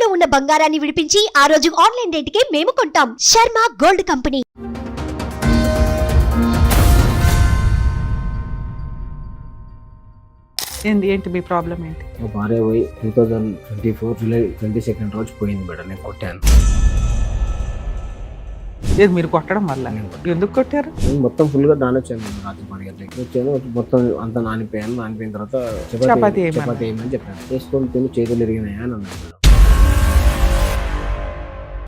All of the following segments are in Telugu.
తాకట్టులో ఉన్న బంగారాన్ని విడిపించి ఆ రోజు ఆన్లైన్ రేటుకే మేము కొంటాం. Sharma gold company. ఏంటి మీ ప్రాబ్లం ఏంటి? మా భార్య పోయి 2024 జూలై 22 రోజు పోయింది మేడం. నేను కొట్టాను. ఏది మీరు కొట్టడం వల్ల? ఎందుకు కొట్టారు? నేను మొత్తం ఫుల్గా నానొచ్చాను మేడం. రాత్రి 10 గంటలకి వచ్చాను. మొత్తం అంతా నానిపోయాను. నానిపోయిన తర్వాత చపాతీ ఏమని చెప్పాను. చేసుకొని తిని చేతులు ఇరిగినాయా అని అన్నాను మేడం.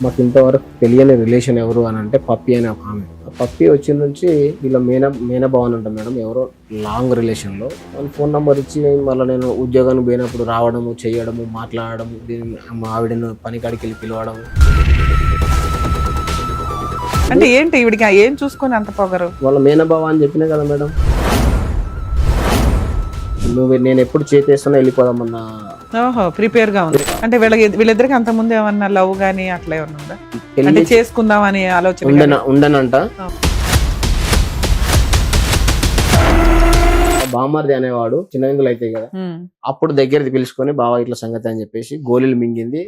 మాకు ఇంతవరకు తెలియని రిలేషన్ ఎవరు అని అంటే పప్పి అనే ఆమె. పప్పి వచ్చిన నుంచి వీళ్ళ మేనభావన్ అంట మేడం. ఎవరో లాంగ్ రిలేషన్లో వాళ్ళ ఫోన్ నెంబర్ ఇచ్చి మళ్ళీ నేను ఉద్యోగానికి పోయినప్పుడు రావడము, చేయడము, మాట్లాడము, మా ఆవిడను పనికాడికి వెళ్ళి పిలవడం. అంటే ఏంటి ఈవిడికి ఏం చూసుకొని అంత పొగరు? వాళ్ళ మేనభావ అని చెప్పినా కదా మేడం. నేను ఎప్పుడు చేసేస్తున్నా వెళ్ళిపోదామన్నా. ఓహో, ప్రిపేర్ గా ఉంది. అంటే వీళ్ళిద్దరికి అంత ముందు ఏమన్నా లవ్ గానీ అట్లా ఏమన్నా ఉందా? అంటే చేసుకుందాం అని ఆలోచన ఉండనంట. బామ్మర్ది అనేవాడు చిన్నవిందులు అయితే కదా, అప్పుడు దగ్గరది పిలుచుకొని బావ ఇట్లా సంగతి అని చెప్పేసి గోళీలు మింగింది.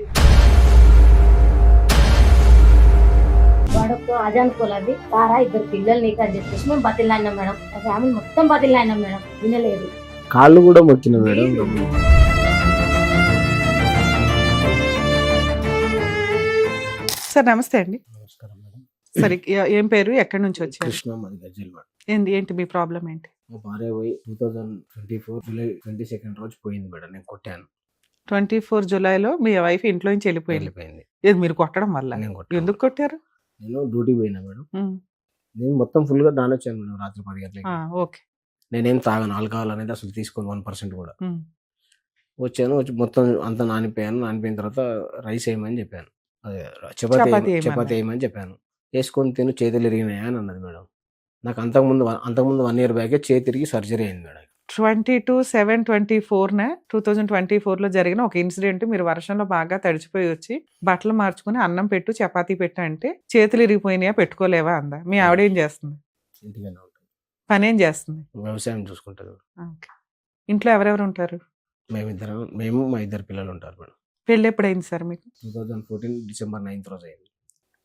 వాడొక్క అజానుకోలేదు తారా ఇద్దరు పిల్లలు నీకు అని చెప్పేసి మేము బతిలాడినాం మేడం. ఫ్యామిలీ మొత్తం బతిలాడినాం మేడం. వినలేదు. కాళ్ళు కూడా మొక్కిన మేడం. సార్ నమస్తే అండి. నమస్కారం మేడం. సరే, ఏం పేరు, ఎక్కడి నుంచి వచ్చారు? కృష్ణ, మాది గజ్వేల్. ఏంటి మీ ప్రాబ్లం ఏంటి? మా భార్య పోయి 2024 జూలై 22 రోజు పోయింది మేడం. నేను కొట్టాను. 24 జూలైలో మీ వైఫ్ ఇంట్లో నుంచి వెళ్ళిపోయింది. ఏది మీరు కొట్టడం వల్ల? ఎందుకు కొట్టారు? నేను డ్యూటీ పోయినా మేడం. నేను మొత్తం ఫుల్ గా నానొచ్చాను మేడం. రాత్రి 10 గంటలకి. ఓకే. నేనేం తాగాను. ఆల్కహాల్ అనేది అసలు తీసుకోను 1% కూడా. వచ్చాను. మొత్తం అంతా నానిపోయాను. నానిపోయిన తర్వాత రైస్ వేయమని చెప్పాను. అదే చపాతీ వేయమని చెప్పాను. వేసుకొని తిని చేతులు ఇరిగినాయా అని అన్నది మేడం. నాకు అంతకుముందు 1 year బ్యాకే చేతి తిరిగి సర్జరీ అయింది మేడం. 2024లో జరిగిన ఒక ఇన్సిడెంట్. మీరు వర్షంలో బాగా తడిచిపోయి వచ్చి బట్టలు మార్చుకుని అన్నం పెట్టు, చపాతీ పెట్టు అంటే చేతులు ఇరిగిపోయినాయా, పెట్టుకోలేవా అందా. మీ ఆవిడ ఏం చేస్తుంది? ఇంటిగానే ఉంటుంది. పని ఏం చేస్తుంది? వ్యవసాయం చూసుకుంటుంది. ఇంట్లో ఎవరెవరు ఉంటారు? మేము మా 2 పిల్లలు ఉంటారు మేడం. పెళ్ళి ఎప్పుడైంది సార్ మీకు? 2014 December 9th రోజు అయింది.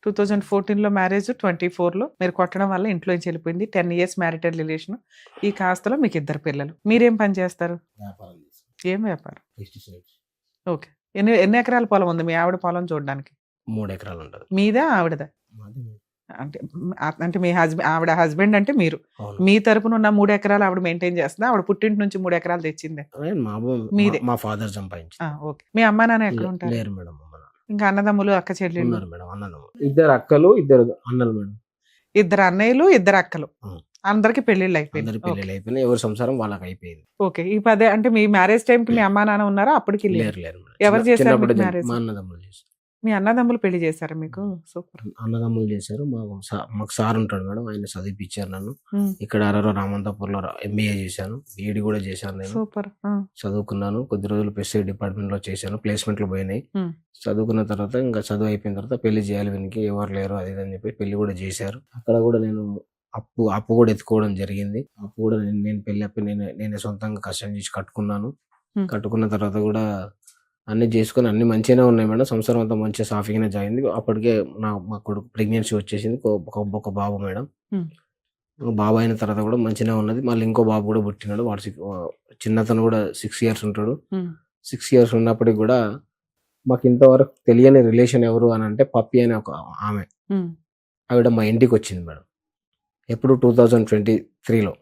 2014లో మ్యారేజ్, 24లో మీరు కొట్టడం వల్ల ఇంట్లో నుంచి వెళ్ళిపోయింది. 10 years మ్యారిటల్ రిలేషన్. ఈ కాస్తలో మీకు 2 పిల్లలు. మీరేం పని చేస్తారు? వ్యాపారం చేస్తాం. ఏం వ్యాపారం? పెస్టిసైడ్స్. ఓకే. ఎన్ని ఎకరాల పొలం ఉంది మీ ఆవిడ పొలం చూడడానికి? 3 ఎకరాలు ఉంటుంది. మీదా ఆవిడదా? అంటే మీ ఆవిడ హస్బెండ్ అంటే మీరు, మీ తరపున ఉన్న 3 ఎకరాలు ఆవిడ మెయింటైన్ చేస్తుందా? ఆవిడ పుట్టింటి నుంచి 3 ఎకరాలు తెచ్చిందే? మీదే. మా ఫాదర్ సంపాదించి. ఓకే. మీ అమ్మా నాన్న ఎక్కడ ఉంటారు? లేరు మేడం. ఇంకా అన్నదమ్ములు, అక్క చెల్లెళ్ళు ఉన్నారు మేడం. అన్నదమ్ములు 2 అక్కలు, 2 అన్నలు మేడం. 2 అన్నయ్యలు, 2 అక్కలు. అందరికి పెళ్లిళ్ళు అయిపోయింది. ఎవరి సంసారం వాళ్ళకి అయిపోయింది. ఓకే. ఈ పదే అంటే మీ మ్యారేజ్ టైం కి మీ అమ్మా నాన్న ఉన్నారా? అప్పటికి లేరు. ఎవరు చేశారు మ్యారేజ్? మా అన్నదమ్ములు చేశారు. మీ అన్నదమ్ములు పెళ్లి చేశారా మీకు? సూపర్. అన్నదమ్ములు చేశారు. మాకు సార్ ఉంటాడు మేడం. ఆయన చదివిపించారు నన్ను. ఇక్కడ రామంతపూర్లో MBA చేశాను. BEd కూడా చేశాను. నేను సూపర్ చదువుకున్నాను. కొద్ది రోజులు పెస్టిసైడ్ డిపార్ట్మెంట్ లో చేశాను. ప్లేస్మెంట్లు పోయినాయి. చదువుకున్న తర్వాత ఇంకా చదువు అయిపోయిన తర్వాత పెళ్లి చేయాలి, వీనికి ఎవరు లేరు అది అని చెప్పి పెళ్లి కూడా చేశారు. అక్కడ కూడా నేను అప్పు కూడా ఎత్తుకోవడం జరిగింది. అప్పు కూడా నేను పెళ్లి అప్పు నేనే సొంతంగా కష్టం చేసి కట్టుకున్నాను. కట్టుకున్న తర్వాత కూడా అన్ని చేసుకుని అన్ని మంచిగానే ఉన్నాయి మేడం. సంవత్సరం అంతా మంచిగా సాఫీగానే జరిగింది. అప్పటికే మా కొడుకు ప్రెగ్నెన్సీ వచ్చేసింది. ఒక బాబు మేడం. బాబు అయిన తర్వాత కూడా మంచిగానే ఉన్నది. మళ్ళీ ఇంకో బాబు కూడా పుట్టినాడు. వాడు చిన్నతను కూడా 6 years ఉంటాడు. 6 years ఉన్నప్పటికి కూడా మాకు ఇంతవరకు తెలియని రిలేషన్ ఎవరు అని అంటే పప్పి అనే ఒక ఆమె. ఆవిడ మా ఇంటికి వచ్చింది మేడం. ఎప్పుడు 2023లో.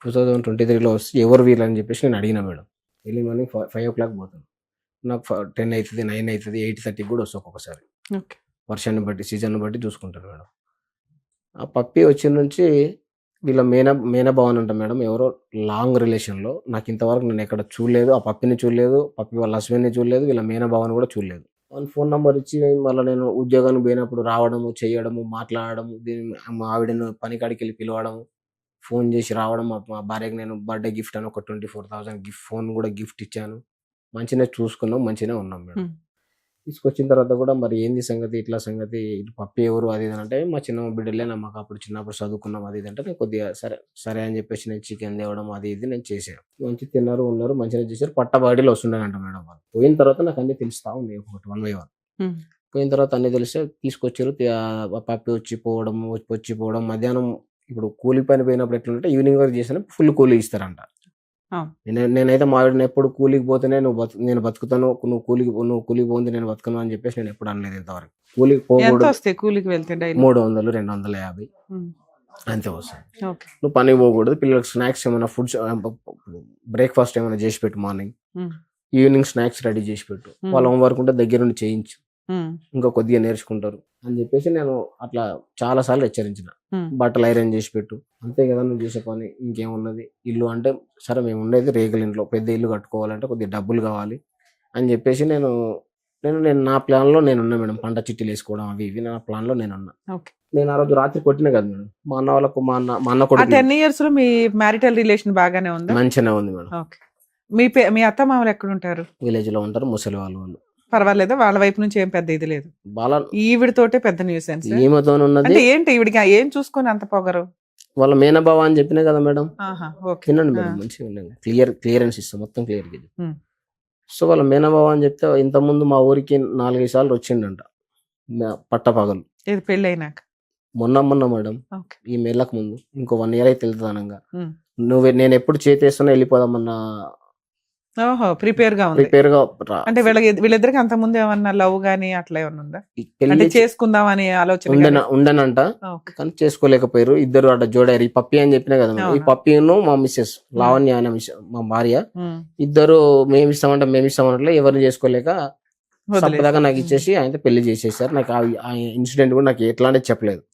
2023లో వస్తే ఎవరు వీళ్ళని చెప్పేసి నేను అడిగిన మేడం. ఎర్లీ మార్నింగ్ 5 o'clock పోతాను. నాకు 10 అవుతుంది, 9 అవుతుంది, 8:30 కూడా వస్తుంది ఒక్కొక్కసారి. వర్షాన్ని బట్టి, సీజన్ బట్టి చూసుకుంటారు మేడం. ఆ పప్పి వచ్చిన నుంచి వీళ్ళ మేనభావన్ అంట మేడం. ఎవరో లాంగ్ రిలేషన్లో. నాకు ఇంతవరకు నేను ఎక్కడ చూడలేదు. ఆ పప్పిని చూడలేదు, పప్పి వాళ్ళ హస్బెండ్ని చూడలేదు, వీళ్ళ మేనభావన్ కూడా చూడలేదు. వాళ్ళ ఫోన్ నెంబర్ ఇచ్చి మళ్ళీ నేను ఉద్యోగానికి పోయినప్పుడు రావడము, చేయడము, మాట్లాడము, మా ఆవిడను పనికాడికి వెళ్ళి పిలవడము, ఫోన్ చేసి రావడం. మా భార్యకి నేను బర్త్డే గిఫ్ట్ అని ఒక 24,000 ఫోన్ కూడా గిఫ్ట్ ఇచ్చాను. మంచిగా చూసుకున్నాం, మంచిగానే ఉన్నాం మేడం. తీసుకొచ్చిన తర్వాత కూడా మరి ఏంది సంగతి ఇట్లా సంగతి ఇటు పప్పి ఎవరు అది ఇది అంటే మా చిన్న బిడ్డలే మాకు అప్పుడు చిన్నప్పుడు చదువుకున్నాం అది ఇది అంటే నేను కొద్దిగా సరే సరే అని చెప్పేసి నేను చికెన్ తేవడం అది ఇది నేను చేశాను. మంచి తిన్నారు ఉన్నారు మంచిగా చేశారు. పట్టబాడీలో వస్తుండేనంట మేడం వాళ్ళు. పోయిన తర్వాత నాకు అన్ని తెలుస్తా ఉంది ఒకటి 1 by 1. పోయిన తర్వాత అన్ని తెలిస్తే తీసుకొచ్చారు. పప్పి వచ్చి పోవడం మధ్యాహ్నం ఇప్పుడు కూలి పని పోయినప్పుడు ఎట్లుంటే ఈవినింగ్ వరకు చేసిన ఫుల్ కూలీ ఇస్తారంట. నేనైతే మా ఆవిడని ఎప్పుడు కూలికి పోతేనే నేను బతుకుతాను, నువ్వు కూలికి పోంది నేను బతుకును అని చెప్పేసి నేను ఎప్పుడు అనలేదు ఇంతవరకు. కూలికి పోకూడదు, కూలికి వెళ్తే 300 250 అంతే వస్తుంది. నువ్వు పనికి పోకూడదు, పిల్లలకు స్నాక్స్ ఏమైనా ఫుడ్స్ బ్రేక్ఫాస్ట్ ఏమైనా చేసి పెట్టు, మార్నింగ్ ఈవినింగ్ స్నాక్స్ రెడీ చేసి పెట్టు, వాళ్ళ హోంవర్క్ ఉంటే దగ్గరుండి చేయించు, ఇంకా కొద్దిగా నేర్చుకుంటారు అని చెప్పేసి నేను అట్లా చాలా సార్లు హెచ్చరించిన. బట్టలు ఐరన్ చేసి పెట్టు, అంతే కదా నువ్వు చేసే పని, ఇంకేమున్నది. ఇల్లు అంటే సరే మేము ఉండేది రేగుల ఇంట్లో, పెద్ద ఇల్లు కట్టుకోవాలంటే కొద్దిగా డబ్బులు కావాలి అని చెప్పేసి నేను నా ప్లాన్లో నేనున్నా మేడం. పంట చిట్టీలు వేసుకోవడం అవి ఇవి నా ప్లాన్లో నేనున్నా. నేను ఆ రోజు రాత్రి కొట్టిన కదా మేడం మా అన్న వాళ్ళకు, మా అన్న కూడా 10 years లో మీ మ్యారిటల్ రిలేషన్ బాగానే ఉంది, మంచిగానే ఉంది మేడం. మీ అత్త మామలు ఎక్కడ ఉంటారు? విలేజ్ లో ఉంటారు, ముసలి వాళ్ళు. పర్వాలేదు, వాళ్ళ వైపు నుంచి ఏం పెద్ద ఇది లేదు. ఈవిడతోటే పెద్ద న్యూసెన్స్. ఈమెతో ఉన్నది ఏంటి ఈవిడికి ఏం చూసుకొని అంత పొగరు? వాళ్ళ మేనబావ అని చెప్పినా కదా మేడం. తినండి మేడం, మంచిగా క్లియరెన్స్ ఇస్తాం, మొత్తం క్లియర్. సో వాళ్ళ మేనబావ అని చెప్తే ఇంతకుముందు మా ఊరికి 4-5 సార్లు వచ్చిండంట పట్టపగలు. పెళ్ళి అయినాక మొన్న మేడం, ఈ మేళ్ళకు ముందు ఇంకో 1 year అయితే వెళ్తానంగా. నేను ఎప్పుడు చేతేస్తున్నా వెళ్ళిపోదామన్నా ప్రిపేర్ గా అంటే వీళ్ళిద్దరికి అంత ముందు ఏమన్నా లవ్ గానీ అట్లా ఏమన్నా ఉందా? పెళ్లి చేసుకుందాం అని ఆలోచన ఉండనంట, కానీ చేసుకోలేకపోయారు. ఇద్దరు అట్లా జోడారు. ఈ పప్పి అని చెప్పినా కదా, ఈ పప్పిను మా మిస్సెస్ లావణ్య అనే మా భార్య ఇద్దరు మేమిస్తామంటే ఎవరిని చేసుకోలేక దాకా నాకు ఇచ్చేసి ఆయన పెళ్లి చేసేసారు. నాకు ఆ ఇన్సిడెంట్ కూడా నాకు ఎట్లాంటి చెప్పలేదు.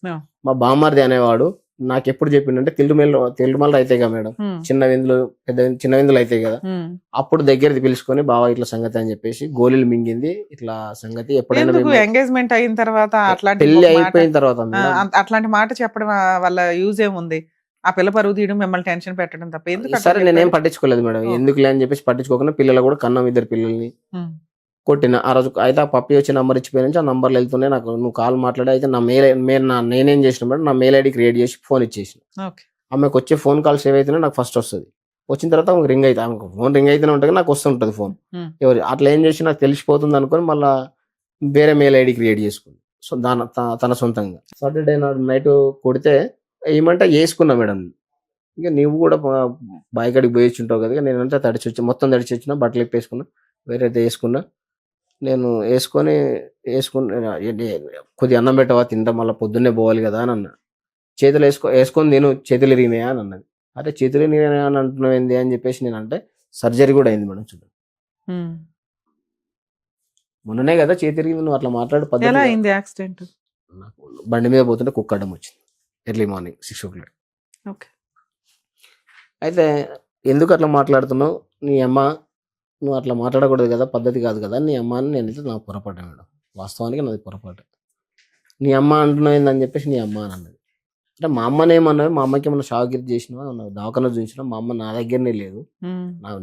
మా బామ్మర్ది అనేవాడు నాకు ఎప్పుడు చెప్పిండంటే తిల్లుమల్ల అవుతాయి కదా మేడం, చిన్న విందులు అవుతాయి కదా, అప్పుడు దగ్గరది పిలుచుకొని బావా ఇట్లా సంగతి అని చెప్పేసి గోళీలు మింగింది ఇట్లా సంగతి. ఎప్పుడైనా ఎంగేజ్మెంట్ అయిన తర్వాత పెళ్లి అయిపోయిన తర్వాత అట్లాంటి మాట చెప్పడం వల్ల యూజ్ ఏముంది? ఆ పిల్ల పరువు తీయడం, మిమ్మల్ని టెన్షన్ పెట్టడం తప్ప ఎందుకు? సరే నేనేం పట్టించుకోలేదు మేడం, ఎందుకులే అని చెప్పేసి పట్టించుకోకుండా పిల్లలు కూడా కన్నాం, 2 పిల్లల్ని కొట్టిన. ఆ రోజు అయితే ఆ పప్పి వచ్చి నంబర్ ఇచ్చిపోయి నుంచి ఆ నంబర్లు వెళ్తున్నాయి. నాకు నువ్వు కాల్ మాట్లాడి అయితే నేనేం చేసిన మేడం, నా మెయిల్ ఐడి క్రియేట్ చేసి ఫోన్ ఇచ్చేసిన. ఆమెకు వచ్చే ఫోన్ కాల్స్ ఏవైతే నాకు ఫస్ట్ వస్తుంది, వచ్చిన తర్వాత ఆమెకు రింగ్ అయితే ఆమెకు ఫోన్ రింగ్ అయితేనే ఉంటుంది, నాకు వస్తుంటుంది ఫోన్. ఎవరు అట్లా ఏం చేసి నాకు తెలిసిపోతుంది అనుకొని మళ్ళీ వేరే మెయిల్ ఐడి క్రియేట్ చేసుకుంది. సో తన సొంతంగా సాటర్డే నాడు నైట్ కొడితే ఏమంటే వేసుకున్నా మేడం. ఇక నీవు కూడా బాయ్ కాడికి పోయి ఉంటావు కదా, నేనంటే మొత్తం తడిచి వచ్చిన, బట్టలు వేసుకున్నా, వేరైతే వేసుకున్నా. నేను వేసుకొని కొద్దిగా అన్నం పెట్టవా తింటా, మళ్ళీ పొద్దున్నే పోవాలి కదా అని అన్నా. చేతులు వేసుకొని నేను చేతులు ఇరిగినాయా అని అన్నది. అదే చేతులు ఇరిగినాయా అని అంటున్నావు ఏంది అని చెప్పేసి నేను అంటే సర్జరీ కూడా అయింది మేడం. చూడండి మొన్ననే కదా చేతి ఇరిగింది, నువ్వు అట్లా మాట్లాడు పద్ధతి. యాక్సిడెంట్ నాకు బండి మీద పోతుంటే కుక్క అడ్డం వచ్చింది ఎర్లీ మార్నింగ్ 6 o'clock. అయితే ఎందుకు అట్లా మాట్లాడుతున్నావు, నీ అమ్మ నువ్వు అట్లా మాట్లాడకూడదు కదా, పద్ధతి కాదు కదా, నీ అమ్మ అని నేనైతే నాకు పొరపాటు మేడం. వాస్తవానికి నాది పొరపాటు. నీ అమ్మ అంటున్నావు ఏందని చెప్పేసి నీ అమ్మ అని అన్నది. అంటే మా అమ్మని ఏమన్నావు, మా అమ్మకి ఏమన్నా షాగిరి చేసినా, దవాఖాన చూసినా, మా అమ్మ నా దగ్గరనే లేదు,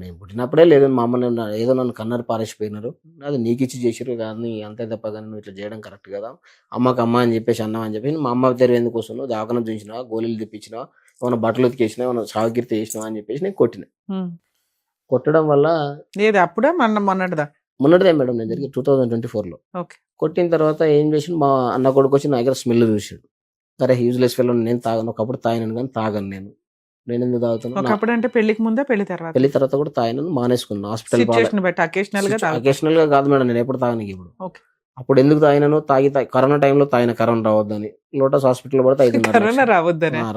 నేను పుట్టినప్పుడే లేదు. మా అమ్మ ఏదో నన్ను కన్నర్ పారేసిపోయినారు, అది నీకు ఇచ్చి చేసిరు కానీ అంతే తప్ప, కానీ నువ్వు ఇట్లా చేయడం కరెక్ట్ కదా, అమ్మకి అమ్మ అని చెప్పేసి అన్నావు అని చెప్పి మా అమ్మ తెరు ఎందుకు వస్తున్నావు, దవాఖాన చూసినావా, గోళీలు తెప్పించినావా, ఏమైనా బట్టలు ఉతికేసినా, ఏమైనా షాగిరి చేసినావా అని చెప్పేసి నేను కొట్టిన. కొట్టడం వల్ల అప్పుడే మొన్నటిదే మేడం, నేను జరిగి 2024లో కొట్టిన తర్వాత ఏం చేసి మా అన్న కొడుకు వచ్చి నా దగ్గర స్మెల్ చూసాడు. సరే యూజ్లెస్ ఫెలో, నేను తాగను, ఒకప్పుడు తాగినాను కానీ తాగను నేను ఎందుకు తాగుతాను. అంటే పెళ్లికి ముందే పెళ్లి తర్వాత కూడా తాగినాను, మానేసుకున్నాను. అకేషనల్ గా కాదు మేడం, నేను ఎప్పుడు తాగను. ఇప్పుడు అప్పుడు ఎందుకు తాగినాను, కరోనా టైంలో కరోనా రావద్దని లోటస్ హాస్పిటల్ పడితే 5,500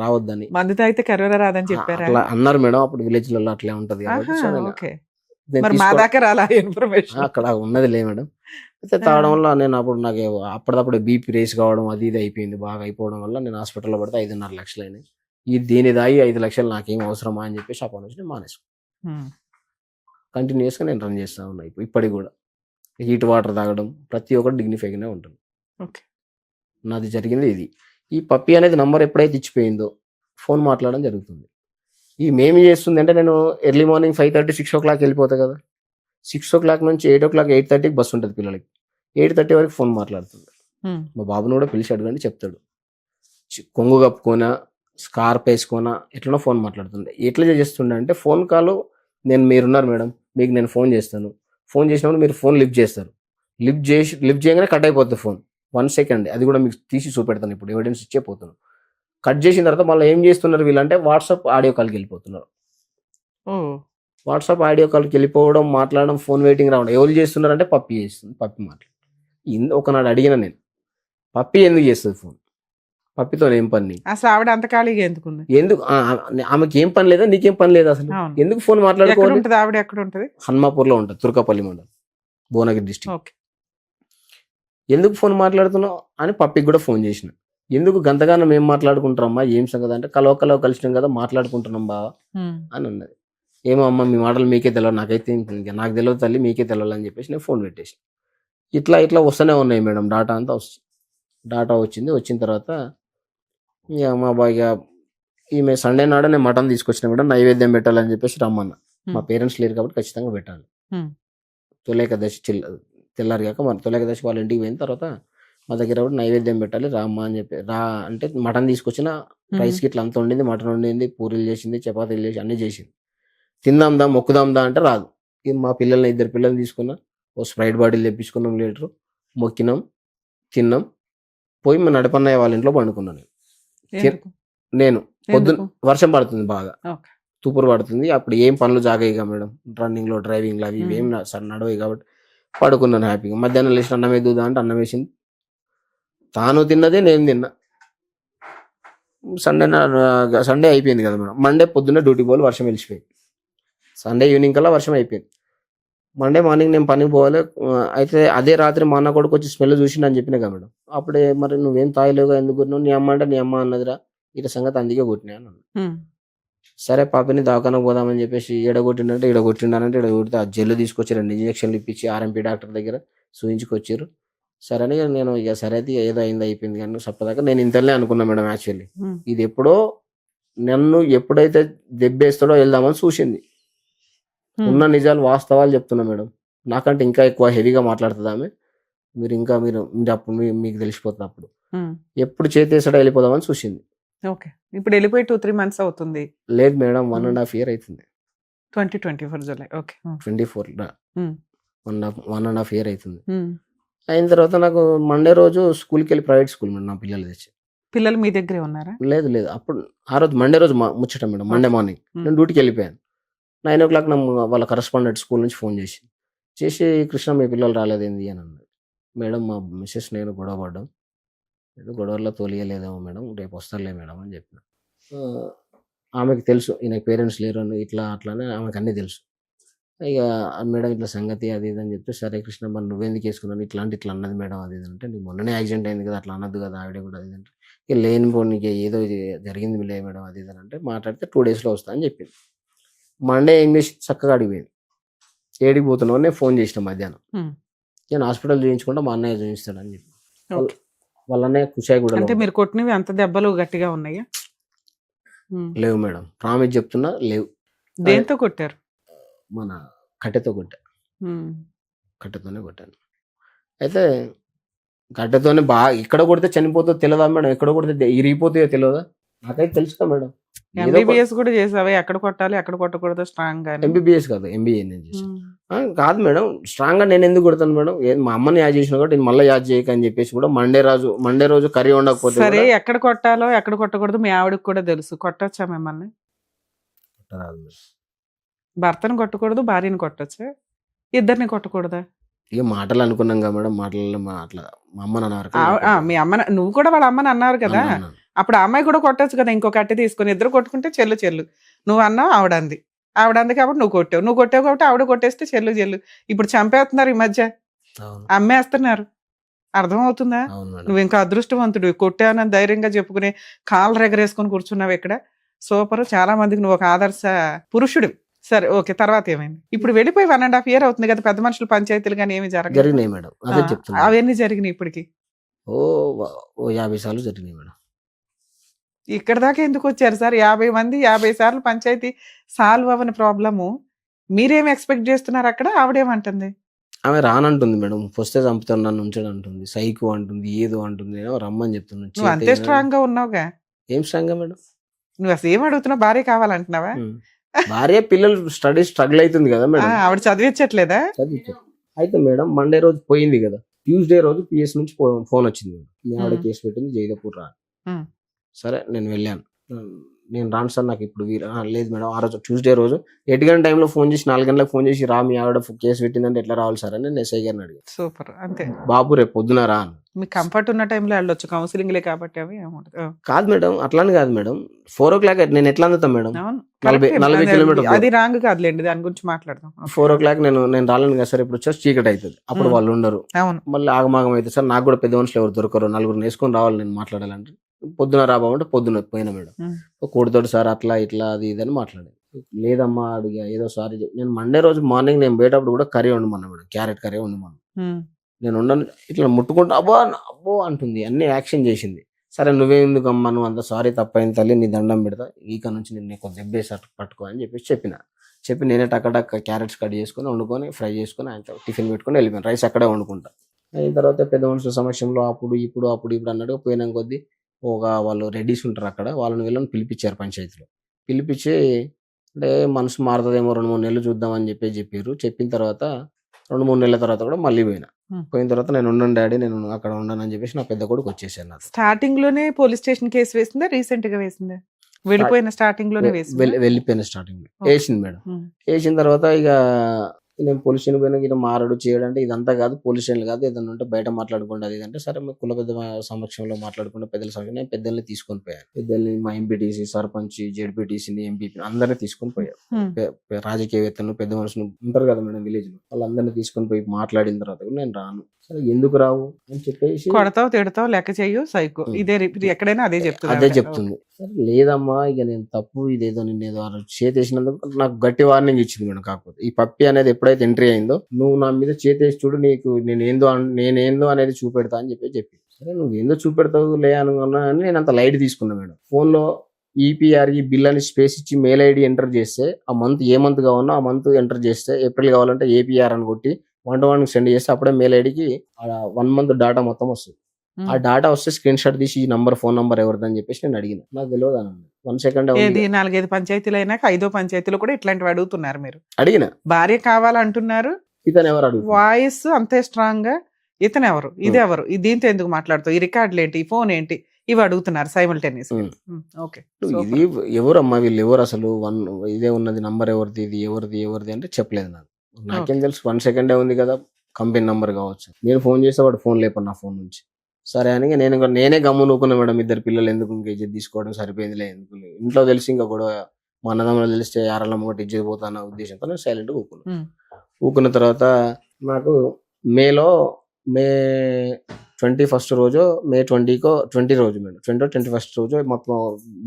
రావద్దని మందు తాగితే కరోనా రాదని చెప్పారు అట్లా అన్నారు మేడం. అప్పుడు విలేజ్ లలో అట్లా ఉంటది అక్కడ ఉన్నది లే మేడం. అయితే తాగడం వల్ల నేను నాకు అప్పటిదప్పుడు బీపీ రేస్ కావడం అది ఇది అయిపోయింది, బాగా అయిపోవడం వల్ల నేను హాస్పిటల్లో పడితే 5.5 లక్షలు అయినాయి. దీని దాగి 5 లక్షలు నాకేం అవసరమా అని చెప్పేసి అప్పటి నుంచి మానేసుకున్నాను. కంటిన్యూస్ గా నేను రన్ చేస్తా ఉన్నా ఇప్పటికి కూడా. హీట్ వాటర్ తాగడం ప్రతి ఒక్కటి డిగ్నిఫైగానే ఉంటుంది. నాది జరిగింది ఇది. ఈ పప్పి అనేది నంబర్ ఎప్పుడైతే ఇచ్చిపోయిందో ఫోన్ మాట్లాడడం జరుగుతుంది. ఈ మేమి చేస్తుంది అంటే, నేను ఎర్లీ మార్నింగ్ 5:30 6 o'clock వెళ్ళిపోతా కదా, 6 o'clock నుంచి 8 o'clock 8:30కి బస్సు ఉంటుంది పిల్లలకి. 8:30 వరకు ఫోన్ మాట్లాడుతుంది. మా బాబుని కూడా పిలిచి అడగండి చెప్తాడు. కొంగు కప్పుకోనా స్కార్ప్ వేసుకోనా ఎట్లనో ఫోన్ మాట్లాడుతుంది. ఎట్లా చేస్తుండే అంటే ఫోన్ కాల్ మీరున్నారు మేడం, మీకు నేను ఫోన్ చేస్తాను, ఫోన్ చేసినప్పుడు మీరు ఫోన్ లిఫ్ట్ చేస్తారు, లిఫ్ట్ చేయగానే కట్ అయిపోతుంది ఫోన్. 1 సెకండ్, అది కూడా మీకు తీసి చూపెడతాను, ఇప్పుడు ఎవిడెన్స్ ఇచ్చే పోతున్నాను. కట్ చేసిన తర్వాత మళ్ళీ ఏం చేస్తున్నారు వీళ్ళంటే వాట్సాప్ ఆడియో కాల్కి వెళ్ళిపోతున్నారు. వాట్సాప్ ఆడియో కాల్కి వెళ్ళిపోవడం, మాట్లాడడం, ఫోన్ వెయిటింగ్ రావడం. ఎవరు చేస్తున్నారంటే పప్పి చేస్తుంది. పప్పి మాట్లాడు. ఒకనాడు అడిగిన నేను, పప్పి ఎందుకు చేస్తుంది ఫోన్, పప్పితో ఏం పని, అసలు ఆవిడ అంత ఖాళీగా ఎందుకుంది, ఎందుకు ఆమెకి ఏం పని లేదా, నీకేం పని లేదా, అసలు ఎందుకు ఫోన్ మాట్లాడుకోవాలి. ఆవిడ ఎక్కడ ఉంటుంది? హన్మాపూర్ లో ఉంటుంది, తుర్కపల్లి మండలం, భువనగిరి డిస్ట్రిక్ట్. ఎందుకు ఫోన్ మాట్లాడుతున్నావు అని పప్పికి కూడా ఫోన్ చేసిన. ఎందుకు గంతగానం ఏం మాట్లాడుకుంటారమ్మా, ఏం సంగతి అంటే కలవ కలిసినాం కదా మాట్లాడుకుంటున్నాం బావా అని అన్నది. ఏమో అమ్మ మీ మాటలు మీకే తెలియదు, నాకైతే నాకు తెలియదు తల్లి, మీకే తెలియాలి అని చెప్పేసి నేను ఫోన్ పెట్టేసి ఇట్లా వస్తూనే ఉన్నాయి మేడం. డాటా అంతా వస్తుంది. డాటా వచ్చిన తర్వాత ఇక మా బాగా ఈమె సండే నాడు నేను మటన్ తీసుకొచ్చిన మేడం, నైవేద్యం పెట్టాలని చెప్పేసి రమ్మన్నా. మా పేరెంట్స్ లేరు కాబట్టి ఖచ్చితంగా పెట్టాలి. తొలేకదశి తెల్లారిగాక మన తొలేకదశి వాళ్ళ ఇంటికి పోయిన తర్వాత మా దగ్గర కూడా నైవేద్యం పెట్టాలి రామ్మా అని చెప్పి అంటే మటన్ తీసుకొచ్చిన, రైస్ గిట్ల అంత వండింది, మటన్ వండింది, పూరీలు చేసింది, చపాతీలు చేసి అన్నీ చేసింది. తిందాందా మొక్కుదాందా అంటే రాదు. మా పిల్లల్ని 2 పిల్లల్ని తీసుకున్నా, ఓ స్ప్రైట్ బాటిల్ తెప్పించుకున్నాం, లీటరు మొక్కినాం, తిన్నాం, పోయి మా నడపన్నయ్య వాళ్ళ ఇంట్లో పండుకున్నాను. నేను పొద్దున్న వర్షం పడుతుంది, బాగా తుపురు పడుతుంది. అప్పుడు ఏం పనులు జాగాయిగా మేడం, రన్నింగ్ లో డ్రైవింగ్ లో అవి ఏం నడవయి కాబట్టి పడుకున్నాను హ్యాపీగా. మధ్యాహ్నం లేచిన అన్నం వేద్దా అంటే అన్నం వేసింది, తాను తిన్నదే నేను తిన్నా. సండే అయిపోయింది కదా మేడం. మండే పొద్దున్న డ్యూటీ పోవాలి, వర్షం వెళ్ళిపోయింది. సండే ఈవినింగ్ కల్లా వర్షం అయిపోయింది. మండే మార్నింగ్ నేను పనికి పోవాలి. అయితే అదే రాత్రి మా అన్న కొడుకు వచ్చి స్మెల్ చూసిండు అని చెప్పినా కదా మేడం. అప్పుడే మరి నువ్వేం తాగలేవుగా, ఎందుకు కొట్టినావు, నీ అమ్మ అంటే నీ అమ్మ అన్నదిరా, ఇట్లా సంగతి అందుకే కొట్టినా అన్న. సరే పాపని దవాఖానకు పోదామని చెప్పేసి ఎడగొట్టిండంటే ఎడగొట్టిండానంటే ఆ జెల్లు తీసుకొచ్చి 2 ఇంజక్షన్లు ఇప్పించి ఆర్ఎంపీ డాక్టర్ దగ్గర చూయించుకొచ్చారు. సరే అని నేను ఇక సరే అయితే ఏదో అయింది అయిపోయింది కానీ సప్పదాకా నేను ఇంతలే అనుకున్నా మేడం. యాక్చువల్లీ ఇది ఎప్పుడో నన్ను ఎప్పుడైతే దెబ్బేస్తాడో వెళ్దామని చూసింది. ఉన్న నిజాలు వాస్తవాలు చెప్తున్నా మేడం. నాకంటే ఇంకా ఎక్కువ హెవీగా మాట్లాడుతుంది ఆమె. మీరు అప్పుడు మీకు తెలిసిపోతుంది. అప్పుడు ఎప్పుడు చేతేసాడో వెళ్ళిపోదామని చూసింది. ఓకే, ఇప్పుడు వెళ్ళిపోయి 2-3 months అవుతుంది. లేదు మేడం, 1.5 year అవుతుంది. 2024 జూలై. ఓకే, 24 1.5 year అవుతుంది. అయిన తర్వాత నాకు మండే రోజు స్కూల్కి వెళ్ళి, ప్రైవేట్ స్కూల్ మేడం, నా పిల్లలు తెచ్చి. పిల్లలు మీ దగ్గరే ఉన్నారా? లేదు అప్పుడు ఆ రోజు మండే రోజు ముచ్చట మేడం. మండే మార్నింగ్ నేను డ్యూటీకి వెళ్ళిపోయాను. 9 o'clock వాళ్ళ కరస్పాండెంట్ స్కూల్ నుంచి ఫోన్ చేసి కృష్ణ మీ పిల్లలు రాలేదేంది అని అన్నాడు. మేడం మా మిస్సెస్ నేను గొడవ పడ్డాం, గొడవల్లో తోలియలేదేమో మేడం, రేపు వస్తారులే మేడం అని చెప్పిన. ఆమెకి తెలుసు ఈయనకి పేరెంట్స్ లేరు అని, ఇట్లా అట్లానే ఆమెకు అన్నీ తెలుసు. ఇక మేడం ఇట్లా సంగతి అది ఇది అని చెప్తే, సరే కృష్ణ మరి నువ్వెందుకు వేసుకున్నాను, ఇట్లా అన్నది మేడం అది ఇది అంటే, నీకు మొన్ననే యాక్సిడెంట్ అయింది కదా, అట్లా అన్నది కదా ఆవిడ కూడా అది అంటే, ఇక నీకు ఏదో జరిగింది లే మేడం అది ఇది అంటే మాట్లాడితే 2 daysలో వస్తా అని చెప్పింది. మండే ఇంగ్లీష్ చక్కగా అడిగిపోయింది. ఏడికి పోతున్నావు నేను ఫోన్ చేసిన మధ్యాహ్నం. నేను హాస్పిటల్ చూపించుకుంటా, మా అన్నయ్య చూపిస్తాడని చెప్పి. వాళ్ళ అన్నయ్య కుషాయి కూడా. అంటే మీరు కొట్టినవి అంత దెబ్బలు గట్టిగా ఉన్నాయా? లేవు మేడం, ప్రామిస్ చెప్తున్నా లేవు. దేంతో కొట్టారు? మన కట్టెతో కట్టెతోనే కొట్టాను. అయితే కట్టెతోనే బాగా ఎక్కడ కొడితే చనిపోతుందో తెలియదా మేడం, ఎక్కడ కొడితే ఇరిగిపోతాయో తెలియదా, నాకైతే తెలుసుదా మేడం. ఎంబీబీఎస్ కూడా చేసావా, ఎక్కడ కొట్టాలి ఎక్కడ కొట్టకూడదు స్ట్రాంగ్ గా? ఎంబీబీఎస్ కాదు, ఎంబీఏ నేను చేసాను. కాదు మేడం, స్ట్రాంగ్ గా నేను ఎందుకు కొడతాను మేడం, మా అమ్మని యాడ్ చేసిన కాబట్టి మళ్ళీ యాడ్ చేయక అని చెప్పేసి కూడా మండే రోజు కర్రీ ఉండకపోతే. సరే, ఎక్కడ కొట్టాలో ఎక్కడ కొట్టకూడదు మీ ఆవిడకి కూడా తెలుసు. కొట్టొచ్చా మిమ్మల్ని? భర్తను కొట్టకూడదు, భార్యని కొట్టొచ్చా? ఇద్దరిని కొట్టకూడదా? ఇక మాటలు అనుకున్నాం కదా మేడం, మాటలలో అట్లా మా అమ్మని అన్నారు. మీ అమ్మ, నువ్వు కూడా వాళ్ళ అమ్మని అన్నారు కదా, అప్పుడు ఆ అమ్మాయి కూడా కొట్టచ్చు కదా. ఇంకో కట్టె తీసుకుని ఇద్దరు కొట్టుకుంటే చెల్లు. నువ్వు అన్నావు, ఆవిడ అంది కాబట్టి నువ్వు కొట్టావు కాబట్టి ఆవిడ కొట్టేస్తే చెల్లు. ఇప్పుడు చంపేస్తున్నారు ఈ మధ్య, అమ్మేస్తున్నారు. అర్థమవుతుందా? నువ్వు ఇంకా అదృష్టవంతుడు, కొట్టానని ధైర్యంగా చెప్పుకునే కాళ్ళు ఎగరేసుకొని కూర్చున్నావు ఇక్కడ. సూపర్, చాలా మందికి నువ్వు ఒక ఆదర్శ పురుషుడు. సరే, ఓకే, తర్వాత ఏమైంది? ఇప్పుడు వెళ్ళిపోయి 1.5 year అవుతుంది కదా, పెద్ద మనుషులు పంచాయతీలు కానీ ఏమి జరిగినాయి మేడం? అదే చెప్తున్నా. అవన్నీ జరిగినాయి ఇప్పటికి? ఓ 50 సార్లు జరిగినాయి మేడం. ఇక్కడ దాకా ఎందుకు వచ్చారు సార్? 50 మంది 50 సార్లు పంచాయతీ సాల్వ్ అవ్వని ప్రాబ్లము మీరేం ఎక్స్పెక్ట్ చేస్తున్నారు అక్కడ? ఆవిడేమంటుంది? ఆమె రానంటుంది మేడం, వస్తే చంపుతాను నన్ను ఉంచడం అంటుంది, సైకు అంటుంది, ఏదో అంటుంది, నేను రమ్మని చెప్తున్నాను. నువ్వు అంతే స్ట్రాంగ్ గా ఉన్నావుగా. ఏం స్ట్రాంగ్ మేడం? నువ్వు అసలు ఏం అడుగుతున్నావు? భార్య కావాలంటున్నావా? భార్య పిల్లలు స్టడీ స్ట్రగుల్ అవుతుంది కదా మేడం. ఆవిడ చదివించట్లేదా? చదివించారు. అయితే మేడం మండే రోజు పోయింది కదా, ట్యూస్డే రోజు పిఎస్ నుంచి ఫోన్ వచ్చింది మేడం, మీ ఆవిడ కేసు పెట్టింది జైదపూర్ రా. సరే నేను వెళ్ళాను. నేను రాను సార్ నాకు ఇప్పుడు లేదు మేడం. ఆ రోజు ట్యూస్డే రోజు 8 గంటల టైంలో ఫోన్ చేసి 4 గంటలకు ఫోన్ చేసి రా మీ ఆవిడ కేసు పెట్టిందంటే ఎట్లా రావాలి సార్ అని నేను ఎస్ఐ గారిని అడిగాను. సూపర్. అంతే. బాబు రేపు పొద్దున రా అని. మీకు కంఫర్ట్ ఉన్న టైంలో వెళ్ళొచ్చు, కౌన్సిలింగ్లే కాబట్టి అవి కాదు మేడం, అట్లానే కాదు మేడం. 4 o'clock నేను ఎట్లా అందుతాను మేడం? 40 కిలోమీటర్. అది రాంగ్ కాదులేండి, దాని గురించి మాట్లాడదాం. 4 o'clock నేను రాలేను కదా సార్, ఇప్పుడు వచ్చేసి చీకటి అవుతుంది, అప్పుడు వాళ్ళు ఉండరు, అవును, మళ్ళీ ఆగమాగం అయితే సార్, నాకు కూడా పెద్ద మనుషులు ఎవరు దొరకరు, 4 వేసుకొని రావాలి నేను మాట్లాడాలంటే. పొద్దున రాబామంటే పొద్దున పోయినా మేడం. కోడితోటి సార్ అట్లా ఇట్లా అది ఇది మాట్లాడేది. లేదమ్మా అడిగా ఏదో సారీ నేను మండే రోజు మార్నింగ్ నేను పోయేటప్పుడు కూడా కర్రీ వండమన్నా మేడం, క్యారెట్ కర్రీ వండమన్నా. నేను ఉండను ఇట్లా ముట్టుకుంటా అబ్బో అబ్బో అంటుంది, అన్ని యాక్షన్ చేసింది. సరే నువ్వెందుకు అమ్మా నువ్వు అంత సారీ తప్పైంది తల్లి, నీ దండం పెడతా, ఈక నుంచి నేను నీకు దెబ్బేసి పట్టుకో అని చెప్పి నేనే టక్క క్యారెట్స్ కట్ చేసుకొని వండుకొని ఫ్రై చేసుకొని ఆయన టిఫిన్ పెట్టుకొని వెళ్ళిపోయాను. రైస్ అక్కడే వండుకుంటా. అయిన తర్వాత పెద్ద మనుషుల సమక్షంలో అప్పుడు ఇప్పుడు అన్నట్టుగా పోయినా కొద్దీ వాళ్ళు రెడీస్ ఉంటారు అక్కడ, వాళ్ళని వీళ్ళని పిలిపించారు పంచాయతీలో. పిలిపించి అంటే మనసు మారుతుందేమో 2-3 నెలలు చూద్దామని చెప్పారు. చెప్పిన తర్వాత 2-3 నెలల తర్వాత కూడా మళ్ళీ పోయిన తర్వాత నేను ఉండను డాడీ, నేను అక్కడ ఉండను అని చెప్పేసి నా పెద్ద కొడుకు వచ్చేసాను. స్టార్టింగ్ లోనే పోలీస్ స్టేషన్ కేసు వేసిందా, రీసెంట్ గా వేసిందా? వెళ్ళిపోయిన స్టార్టింగ్ లోనే వెళ్ళిపోయిన స్టార్టింగ్ వేసింది మేడం. వేసిన తర్వాత ఇక నేను పోలీస్ స్టేషన్ పోయినా ఇక మారడు చేయడంటే ఇదంతా కాదు, పోలీస్ స్టేషన్ కాదు, ఏదన్నా ఉంటే బయట మాట్లాడుకోండి అది అంటే. సరే కుల పెద్ద సమక్షంలో మాట్లాడుకుంటే పెద్దల సమక్షంలో నేను పెద్దల్ని తీసుకొని పోయాను. పెద్దల్ని మా ఎంపీటీసీ, సర్పంచ్, జెడ్పీటీసీని, ఎంపీపీ అందరినీ తీసుకొని పోయారు. రాజకీయవేత్తలు, పెద్ద మనుషులు ఉంటారు కదా మేడం విలేజ్ లో, వాళ్ళందరినీ తీసుకొని పోయి మాట్లాడిన తర్వాత కూడా నేను రాను. సరే ఎందుకు రావు అని చెప్పేసి కొడతావు తిడతావు లెక్క చెయ్యు సైకో, ఇదే ఎక్కడైనా అదే చెప్తుంది. సరే లేదమ్మా ఇక నేను తప్పు, ఇదేదో నిన్నేదో చేసేసినందుకు నాకు గట్టి వార్నింగ్ ఇచ్చింది మేడం. కాకపోతే ఈ పప్పి అనేది ఎప్పుడైతే ఎంట్రీ అయిందో, నువ్వు నా మీద చేసేసి చూడు, నీకు నేనేందో అనేది చూపెడతా అని చెప్పి సరే నువ్వు ఏందో చూపెడతావు లే అనుకున్నా అని నేను అంత లైట్ తీసుకున్నా మేడం. ఫోన్ లో ఈపీఆర్ఈ బిల్ అని స్పేస్ ఇచ్చి మెయిల్ ఐడి ఎంటర్ చేస్తే ఆ మంత్ ఏ మంత్ కావాలో ఆ మంత్ ఎంటర్ చేస్తే, ఏప్రిల్ కావాలంటే ఏపీఆర్ అని కొట్టి 1 సెండ్ చేస్తే అప్పుడే మెయిల్ ఐడికి 1 month డేటా మొత్తం వస్తుంది. ఆ డేటా వస్తే స్క్రీన్ షాట్ తీసి ఈ ఫోన్ నంబర్ ఎవరిదని చెప్పేసి నేను అడిగిన. నాకు తెలియదు అన్న 1 second 4-5 పంచాయతీలు అయినాక 5వ పంచాయతీలో కూడా ఇట్లాంటివి అడుగుతున్నారు. మీరు అడిగిన భార్య కావాలంటున్నారు, ఇతను ఎవరు అడుగు వాయిస్ అంతే స్ట్రాంగ్ గా, ఇతను ఎవరు, ఇది ఎవరు, దీంతో ఎందుకు మాట్లాడుతావు, ఈ రికార్డులు ఏంటి, ఈ ఫోన్ ఏంటి, ఇవి అడుగుతున్నారు సైమల్టేనియస్. ఓకే ఇది ఎవరమ్మా వీళ్ళు ఎవరు అసలు, ఇదే ఉన్నది నంబర్ ఎవరిది, ఇది ఎవరిది అంటే చెప్పలేదు నాకు. నాకేం తెలుసు 1 second ఉంది కదా, కంపెనీ నంబర్ కావచ్చు. నేను ఫోన్ చేస్తే వాడు ఫోన్ లేపడు నా ఫోన్ నుంచి. సరే అని నేనే గమ్ము నూకున్నా మేడం. 2 పిల్లలు ఎందుకు ఇంకా ఇజ్జత్ తీసుకోవడం సరిపోయిందిలే, ఎందుకు ఇంట్లో తెలిసి ఇంకా గొడవ, మా అన్నదమ్ములు తెలిస్తే యారల్లమ్మ ఒకటి ఇజ్జత్ పోతా అన్న ఉద్దేశంతో నేను సైలెంట్గా ఊకున్న తర్వాత నాకు మే 21st రోజు, మే 20 రోజు మేడం, 21st రోజు మొత్తం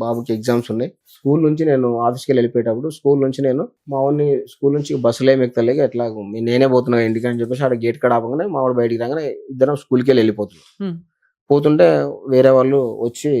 బాబుకి ఎగ్జామ్స్ ఉన్నాయి. స్కూల్ నుంచి నేను ఆఫీస్కి వెళ్ళిపోయేటప్పుడు స్కూల్ నుంచి నేను మా వాడిని స్కూల్ నుంచి బస్సులో ఏమి ఎక్కుతలేక ఎట్లా నేనే పోతున్నా ఇంటికి అని చెప్పేసి ఆడ గేట్ కాడ ఆపగానే మా వాడు బయటికి రాగానే ఇద్దరం స్కూల్కి వెళ్ళిపోతున్నాం. పోతుంటే వేరే వాళ్ళు వచ్చి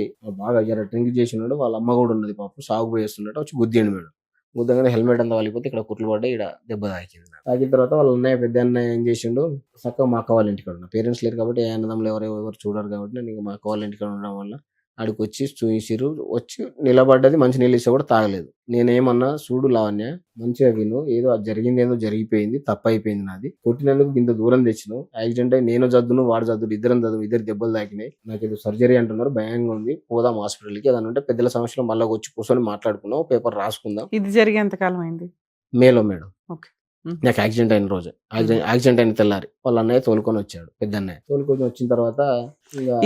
బాగా డ్రింక్ చేసినాడు, వాళ్ళ అమ్మ కూడా ఉన్నది పాపం, సాగు పోయేస్తున్నాడు, వచ్చి గుద్దిండు మేడం. గుద్దగానే హెల్మెట్ అంతా వాలిపోతే ఇక్కడ కుట్లు పడ్డాయి, ఇక్కడ దెబ్బ తాకింది. తాకిన తర్వాత వాళ్ళ అన్నయ్య పెద్ద అన్నయ్య ఏం చేసిండు, చక్కగా మా అక్క వాళ్ళ ఇంటికాడ ఉన్నా, పేరెంట్స్ లేరు కాబట్టి ఏ అన్నదమ్ములు ఎవరు చూడరు కాబట్టి నేను మా అక్క వాళ్ళ ఇంటికాడ ఉండడం వల్ల ఆడికి వచ్చి చూసిరు. వచ్చి నిలబడ్డది, మంచి నీళ్ళు ఇస్తే కూడా తాగలేదు. నేనేమన్నా చూడు లావణ్య మంచిగా విను, ఏదో జరిగింది ఏదో జరిగిపోయింది, తప్పు అయిపోయింది నాది, కొట్టినందుకు ఇంత దూరం తెచ్చినావు, యాక్సిడెంట్ అయి నేను జద్దును వాడు జద్దుడు, ఇద్దరు దెబ్బలు తాకినాయి, నాకు ఏదో సర్జరీ అంటున్నారు, భయంగా ఉంది, పోదాం హాస్పిటల్కి, ఏదన్నా ఉంటే పెద్దల సమస్యలో మళ్ళీ వచ్చి కూర్చొని మాట్లాడుకున్నాం, పేపర్ రాసుకుందాం. ఇది జరిగి ఎంత కాలం అయింది? మేలో మేడం. నాకు యాక్సిడెంట్ అయిన రోజు, యాక్సిడెంట్ అయిన తెల్లారి వాళ్ళ అన్నయ్య తోలుకొని వచ్చాడు. పెద్ద అన్నయ్య తోలుకొని వచ్చిన తర్వాత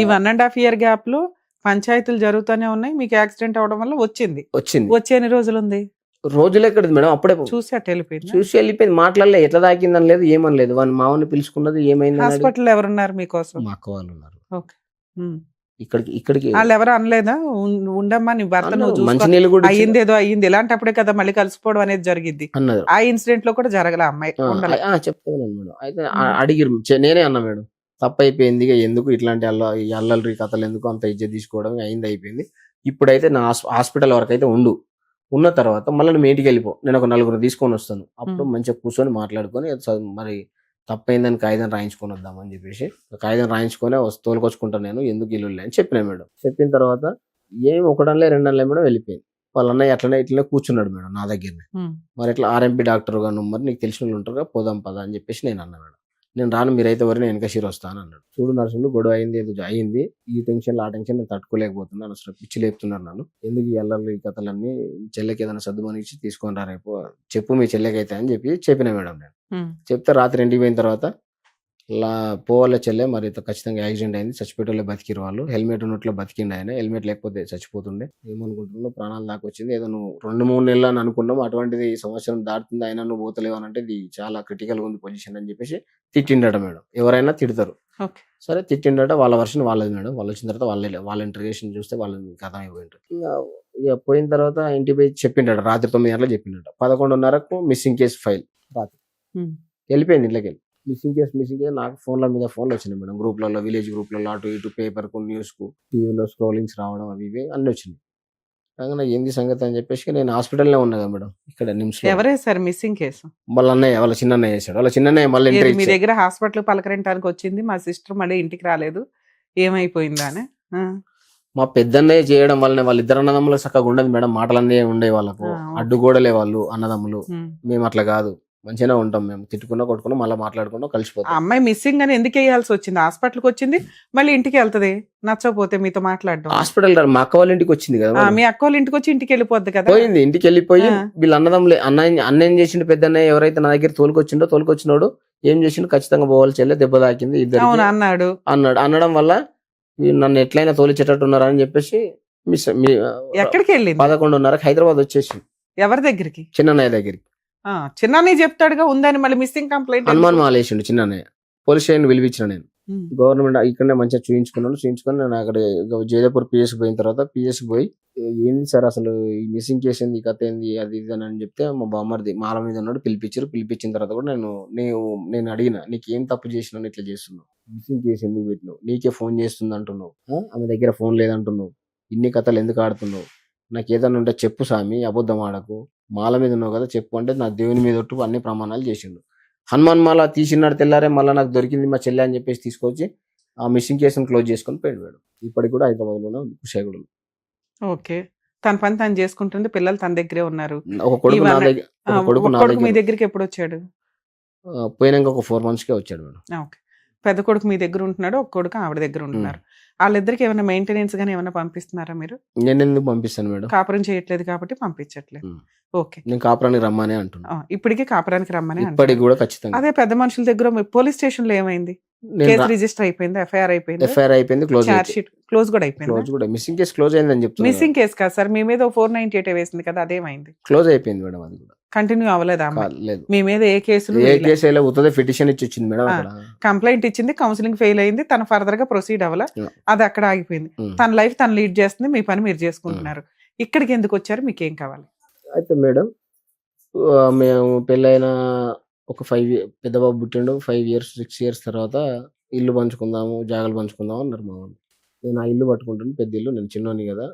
ఈ 1.5 year గ్యాప్ లో పంచాయతీలు జరుగుతూనే ఉన్నాయి, మీకు యాక్సిడెంట్ అవడం వల్ల వచ్చింది. వచ్చే ఎన్ని రోజులు ఉంది? రోజులు ఎక్కడిది మేడం, అప్పుడే చూసి వెళ్ళిపోయింది, మాట్లాడలేదు, ఎట్లా తాకిందని లేదు, ఏమని లేదు. వాళ్ళ మామని పిలుచుకున్నది, ఏమైంది, హాస్పిటల్ ఎవరున్నారు మీకోసం? మా అక్క వాళ్ళు ఉన్నారు. ఓకే, ఇక్కడికి వాళ్ళు ఎవరు అనలేదా, ఉండమ్మా నీ భర్త మంచినీళ్ళు కూడా అయ్యింది, ఏదో అయ్యింది, ఇలాంటప్పుడే కదా మళ్ళీ కలిసిపోవడం అనేది జరిగింది అన్నారు. ఆ ఇన్సిడెంట్ లో కూడా జరగల అమ్మాయి చెప్తాను మేడం. అయితే అడిగిరు, నేనే అన్నా మేడం తప్పు అయిపోయింది, ఎందుకు ఇట్లాంటి అల్లరి కథలు ఎందుకు, అంత ఇజ్జత్ తీసుకోవడం అయింది అయిపోయింది. ఇప్పుడైతే నా హాస్పిటల్ వరకు అయితే ఉన్న తర్వాత మళ్ళీ నువ్వు ఇంటికి వెళ్ళిపో, నేను ఒక 4 తీసుకొని వస్తాను, అప్పుడు మంచిగా కూర్చొని మాట్లాడుకొని మరి తప్పైందని కాగితం రాయించుకొని వద్దామని చెప్పేసి కాగితం రాయించుకొని తోలుకొచ్చుకుంటాను నేను, ఎందుకు ఇల్లు అని చెప్పిన మేడం. చెప్పిన తర్వాత ఏం ఒకటనలే రెండనలే మేడం వెళ్ళిపోయింది. వాళ్ళ అన్నయ్య ఇట్లనే కూర్చున్నాడు మేడం నా దగ్గరనే. మరి ఇట్లా ఆర్ఎంపీ డాక్టర్ గా నువ్వు, మరి నీకు తెలిసిన వాళ్ళు ఉంటారుగా, పోదాం పదా అని చెప్పేసి నేను అన్నా మేడం. నేను రాను, మీరైతే వరకు నేను వెనక షీర్ వస్తాను అన్నాడు. చూడు నరసింహుడు, గొడవ అయింది, ఏదో అయింది, ఈ టెన్షన్ ఆ టెన్షన్ నేను తట్టుకోలేకపోతున్నాను, అసలు పిచ్చి లేపుతున్నారు నన్ను, ఎందుకు ఈ అల్లర్లు ఈ కథలన్నీ, చెల్లెకి ఏదైనా సర్దుమని ఇచ్చి తీసుకొని రా రేపు, చెప్పు మీ చెల్లెకైతే అని చెప్పిన మేడం నేను. చెప్తే రాత్రి ఇంటికి పోయిన తర్వాత పోవాలే చెల్లె, మరి ఖచ్చితంగా యాక్సిడెంట్ అయింది, చచ్చిపోయేటోళ్ళే బతికిరు వాళ్ళు, హెల్మెట్ ఉన్నట్లో బతికిండు ఆయన, హెల్మెట్ లేకపోతే చచ్చిపోతుండే, ఏమనుకుంటున్నావు ప్రాణాలు దాకా వచ్చింది, ఏదో నువ్వు 2-3 నెలలు అని అనుకున్నావు, అటువంటిది సంవత్సరం దాటుతుంది అయినా నువ్వు పోతలేవు అని అంటే ఇది చాలా క్రిటికల్ గా ఉంది పొజిషన్ అని చెప్పేసి తిట్టిండట మేడం. ఎవరైనా తిడతారు, సరే తిట్టిండట, వాళ్ళ వర్షన్ వాళ్ళది మేడం. వాళ్ళు వచ్చిన తర్వాత వాళ్ళ ఇంటర్వ్యూషన్ చూస్తే వాళ్ళని కథ అయిపోయింటారు. ఇక పోయిన తర్వాత ఇంటికి పోయి చెప్పిండట, రాత్రి 9 గంటలకు చెప్పిండట. 11:30కు మిస్సింగ్ కేసు ఫైల్ రాత్రి వెళ్ళిపోయింది ఇంట్లోకి వెళ్ళి. మిస్సింగ్ కేసు నాకు ఫోన్ల మీద ఫోన్లు వచ్చినాయి మేడం, గ్రూప్లలో, విలేజ్ గ్రూప్లలో, అటు ఇటు పేపర్కు, న్యూస్కు, టీవీలో స్క్రోలింగ్స్ రావడం అవి ఇవి అన్ని వచ్చినాయి. కాగా ఏంది సంగతి అని చెప్పేసి నేను హాస్పిటల్లో ఉన్నా కదా మేడం, ఇక్కడ నిమ్స్. ఎవరే సార్ మిస్సింగ్ కేసు? వాళ్ళ అన్నయ్య, వాళ్ళ చిన్న అన్నయ్య చేశాడు. వాళ్ళ చిన్న అన్నయ్య మళ్ళీ మీ దగ్గర హాస్పిటల్ పలకరించడానికి వచ్చింది, మా సిస్టర్ మళ్ళీ ఇంటికి రాలేదు, ఏమైపోయిందా అని. మా పెద్దన్నయ్య చేయడం వల్లనే వాళ్ళిద్దరు అన్నదమ్ములు చక్కగా ఉండదు మేడం, మాటలన్నీ ఉండే వాళ్ళకు, అడ్డుగోడలే వాళ్ళు అన్నదమ్ములు. మేము అట్లా కాదు, మంచిగానే ఉంటాం, మేము తిట్టుకున్నా కొట్టుకున్నా మళ్ళీ మాట్లాడుకున్నా కలిసిపోతాం. అమ్మాయి మిస్సింగ్ అని ఎందుకు వేయాల్సి వచ్చింది? హాస్పిటల్కి వచ్చింది, మళ్ళీ ఇంటికి వెళ్తది, నచ్చకపోతే మీతో మాట్లాడడం. హాస్పిటల్ మా అక్క వాళ్ళ ఇంటికి వచ్చింది కదా, మీ అక్క వాళ్ళ ఇంటికి వచ్చి ఇంటికి వెళ్ళిపోద్ది కదా. పోయింది, ఇంటికి వెళ్ళిపోయి వీళ్ళ అన్నదమ్ములే, అన్న ఏం చేసిండు, పెద్దన్నయ్య ఎవరైతే నా దగ్గర తోలుకొచ్చినాడు ఏం చేసిండు, ఖచ్చితంగా పోవాలి చెల్లె, దెబ్బ తాకింది ఇద్దరు అన్నాడు. అనడం వల్ల నన్ను ఎట్లయినా తోలిచేటట్టు ఉన్నారా అని చెప్పేసి ఎక్కడికి వెళ్ళింది? 11:30కి హైదరాబాద్ వచ్చేసి. ఎవరి దగ్గరికి? చిన్నన్నయ్య దగ్గరికి. చిన్నన్నయ్య చెప్తాడుగా ఉందని, మళ్ళీ మిస్సింగ్ కంప్లైంట్ హనుమాన్ మాలేసిండు చిన్నన్నయ్య. పోలీస్ స్టేషన్ పిలిపించిన నేను, గవర్నమెంట్ ఇక్కడనే మంచిగా చూపించుకొని నేను అక్కడ జైదపూర్ పిఎస్ పోయిన తర్వాత పిఎస్ పోయి, ఏంది సార్ అసలు ఈ మిస్సింగ్ కేసు ఏంది, ఈ కథ ఏంది, అది ఇది అని చెప్తే మా బామ్మర్ది మాల మీద ఉన్నాడు, పిలిపించిన తర్వాత కూడా నేను అడిగిన, నీకు ఏం తప్పు చేసినావు, ఇట్లా చేస్తున్నావు, మిస్సింగ్ కేసు ఎందుకు పెట్టినావు, నీకే ఫోన్ చేస్తుంది అంటున్నావు, ఆమె దగ్గర ఫోన్ లేదంటున్నావు, ఇన్ని కథలు ఎందుకు ఆడుతున్నావు, నాకు ఏదైనా ఉంటే చెప్పు స్వామి, అబద్ధం ఆడకు, మాల మీద ఉన్నావు కదా చెప్పు అంటే, నా దేవుని మీద ఒట్టు అన్ని ప్రమాణాలు చేసిండు. హనుమాన్ మాల తీసినాడు, తెల్లారే మళ్ళీ నాకు దొరికింది మా చెల్లె అని చెప్పేసి తీసుకొచ్చి ఆ మిస్సింగ్ కేసును క్లోజ్ చేసుకొని పోయాడు మేడం. ఇప్పటికి కూడా హైదరాబాద్ లోనే ఉంది, కుషాయిగూడలో. ఓకే, తన పని తను చేసుకుంటుంది, పిల్లలు తన దగ్గరే ఉన్నారు. ఒక కొడుకు మీ దగ్గరికి ఎప్పుడు వచ్చాడు? పోయినాక ఒక 4 months కే వచ్చాడు మేడం. ఓకే, పెద్ద కొడుకు మీ దగ్గర ఉంటున్నాడు, ఒక కొడుకు ఆవిడ దగ్గర ఉంటున్నారు. వాళ్ళిద్దరికి ఏమైనా మెయింటెనెన్స్ గానీ ఏమైనా పంపిస్తున్నారా మీరు? నేను ఎందుకు పంపిస్తాను మేడం, కాపురం చేయట్లేదు కాబట్టి పంపించట్లేదు. ఓకే, నేను కాపురానికి రమ్మనే అంటున్నా, ఇప్పటికీ కాపురానికి రమ్మని. ఇప్పటికి కూడా ఖచ్చితంగా. అదే పెద్ద మనుషుల దగ్గర పోలీస్ స్టేషన్ లో ఏమైంది? కేసు రిజిస్టర్ అయిపోయింది, ఎఫ్ఐఆర్ అయిపోయింది, చార్జ్ షీట్ క్లోజ్ కూడా అయిపోయింది. మిస్సింగ్ కేసు క్లోజ్ అయిందని చెప్తున్నా. మిస్సింగ్ కేసు కాదు సార్, మీ మీద 498 వేసింది కదా, అదేమైంది? క్లోజ్ అయిపోయింది మేడం, అది కూడా కంటిన్యూ అవ్వలేదా? లేదు, మీ మీద ఏ కేసు పిటిషన్ ఇచ్చి వచ్చింది మేడం, కంప్లైంట్ ఇచ్చింది, కౌన్సిలింగ్ ఫెయిల్ అయింది, తన ఫర్దర్ గా ప్రొసీడ్ అవ్వాల, అది అక్కడ ఆగిపోయింది. తన లైఫ్ తను లీడ్ చేస్తుంది, మీ పని మీరు చేసుకుంటున్నారు. ఇక్కడికి ఎందుకు వచ్చారు, మీకు ఏం కావాలి? అయితే మేడం, మేము పెళ్ళైన ఒక 5 పెద్ద బాబు పుట్టిండు, 5 years 6 years తర్వాత ఇల్లు పంచుకుందాము, జాగాలు పంచుకుందాము అన్నారు మా వాళ్ళు. నేను ఆ ఇల్లు పట్టుకుంటాను, పెద్ద ఇల్లు, నేను చిన్నోని కదా,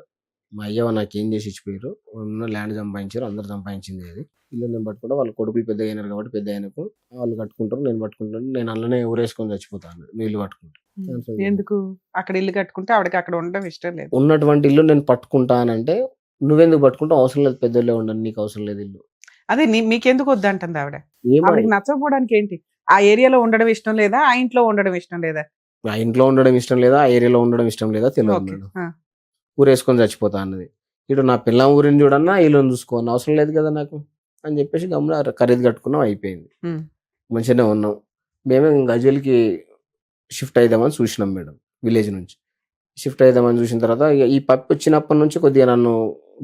మా అయ్యవ నాకు ఏం చేసి ఇచ్చిపోయారు, ఉన్న ల్యాండ్ సంపాదించారు, అందరు సంపాదించింది అది. ఇల్లు నేను పట్టుకుంటా, వాళ్ళ కొడుకులు పెద్ద అయినారు కాబట్టి పెద్ద అయినకు వాళ్ళు కట్టుకుంటారు, నేను పట్టుకుంటాను, నేను అందులోనే ఊరేసుకొని చచ్చిపోతాను నువ్వు ఇల్లు పట్టుకుంటాను. ఎందుకు అక్కడ ఇల్లు కట్టుకుంటే ఆవిడకి అక్కడ ఉండడం ఇష్టం లేదు? ఉన్నటువంటి ఇల్లు నేను పట్టుకుంటానంటే, నువ్వెందుకు పట్టుకుంటావు, అవసరం లేదు, పెద్దోళ్ళే ఉండండి, నీకు అవసరం లేదు ఇల్లు. అదే మీకెందుకు వద్దంటుంది ఆవిడ? ఆవిడకి నచ్చకపోవడానికి ఏంటి? ఆ ఏరియాలో ఉండడం ఇష్టం లేదా, ఆ ఇంట్లో ఉండడం ఇష్టం లేదా? ఆ ఇంట్లో ఉండడం ఇష్టం లేదా, ఆ ఏరియాలో ఉండడం ఇష్టం లేదా తెలియదు. ఊరేసుకొని చచ్చిపోతా అన్నది. ఇటు నా పిల్లం ఊరిని చూడన్నా, ఇల్లుని చూసుకోను, అవసరం లేదు కదా నాకు అని చెప్పేసి గమ్మున ఖరీదు కట్టుకున్నాం, అయిపోయింది. మంచిగానే ఉన్నాం. మేమే గజ్వేల్కి షిఫ్ట్ అయిదామని చూసినాం మేడం, విలేజ్ నుంచి షిఫ్ట్ అయిదామని చూసిన తర్వాత ఈ పప్పు వచ్చినప్పటి నుంచి కొద్దిగా నన్ను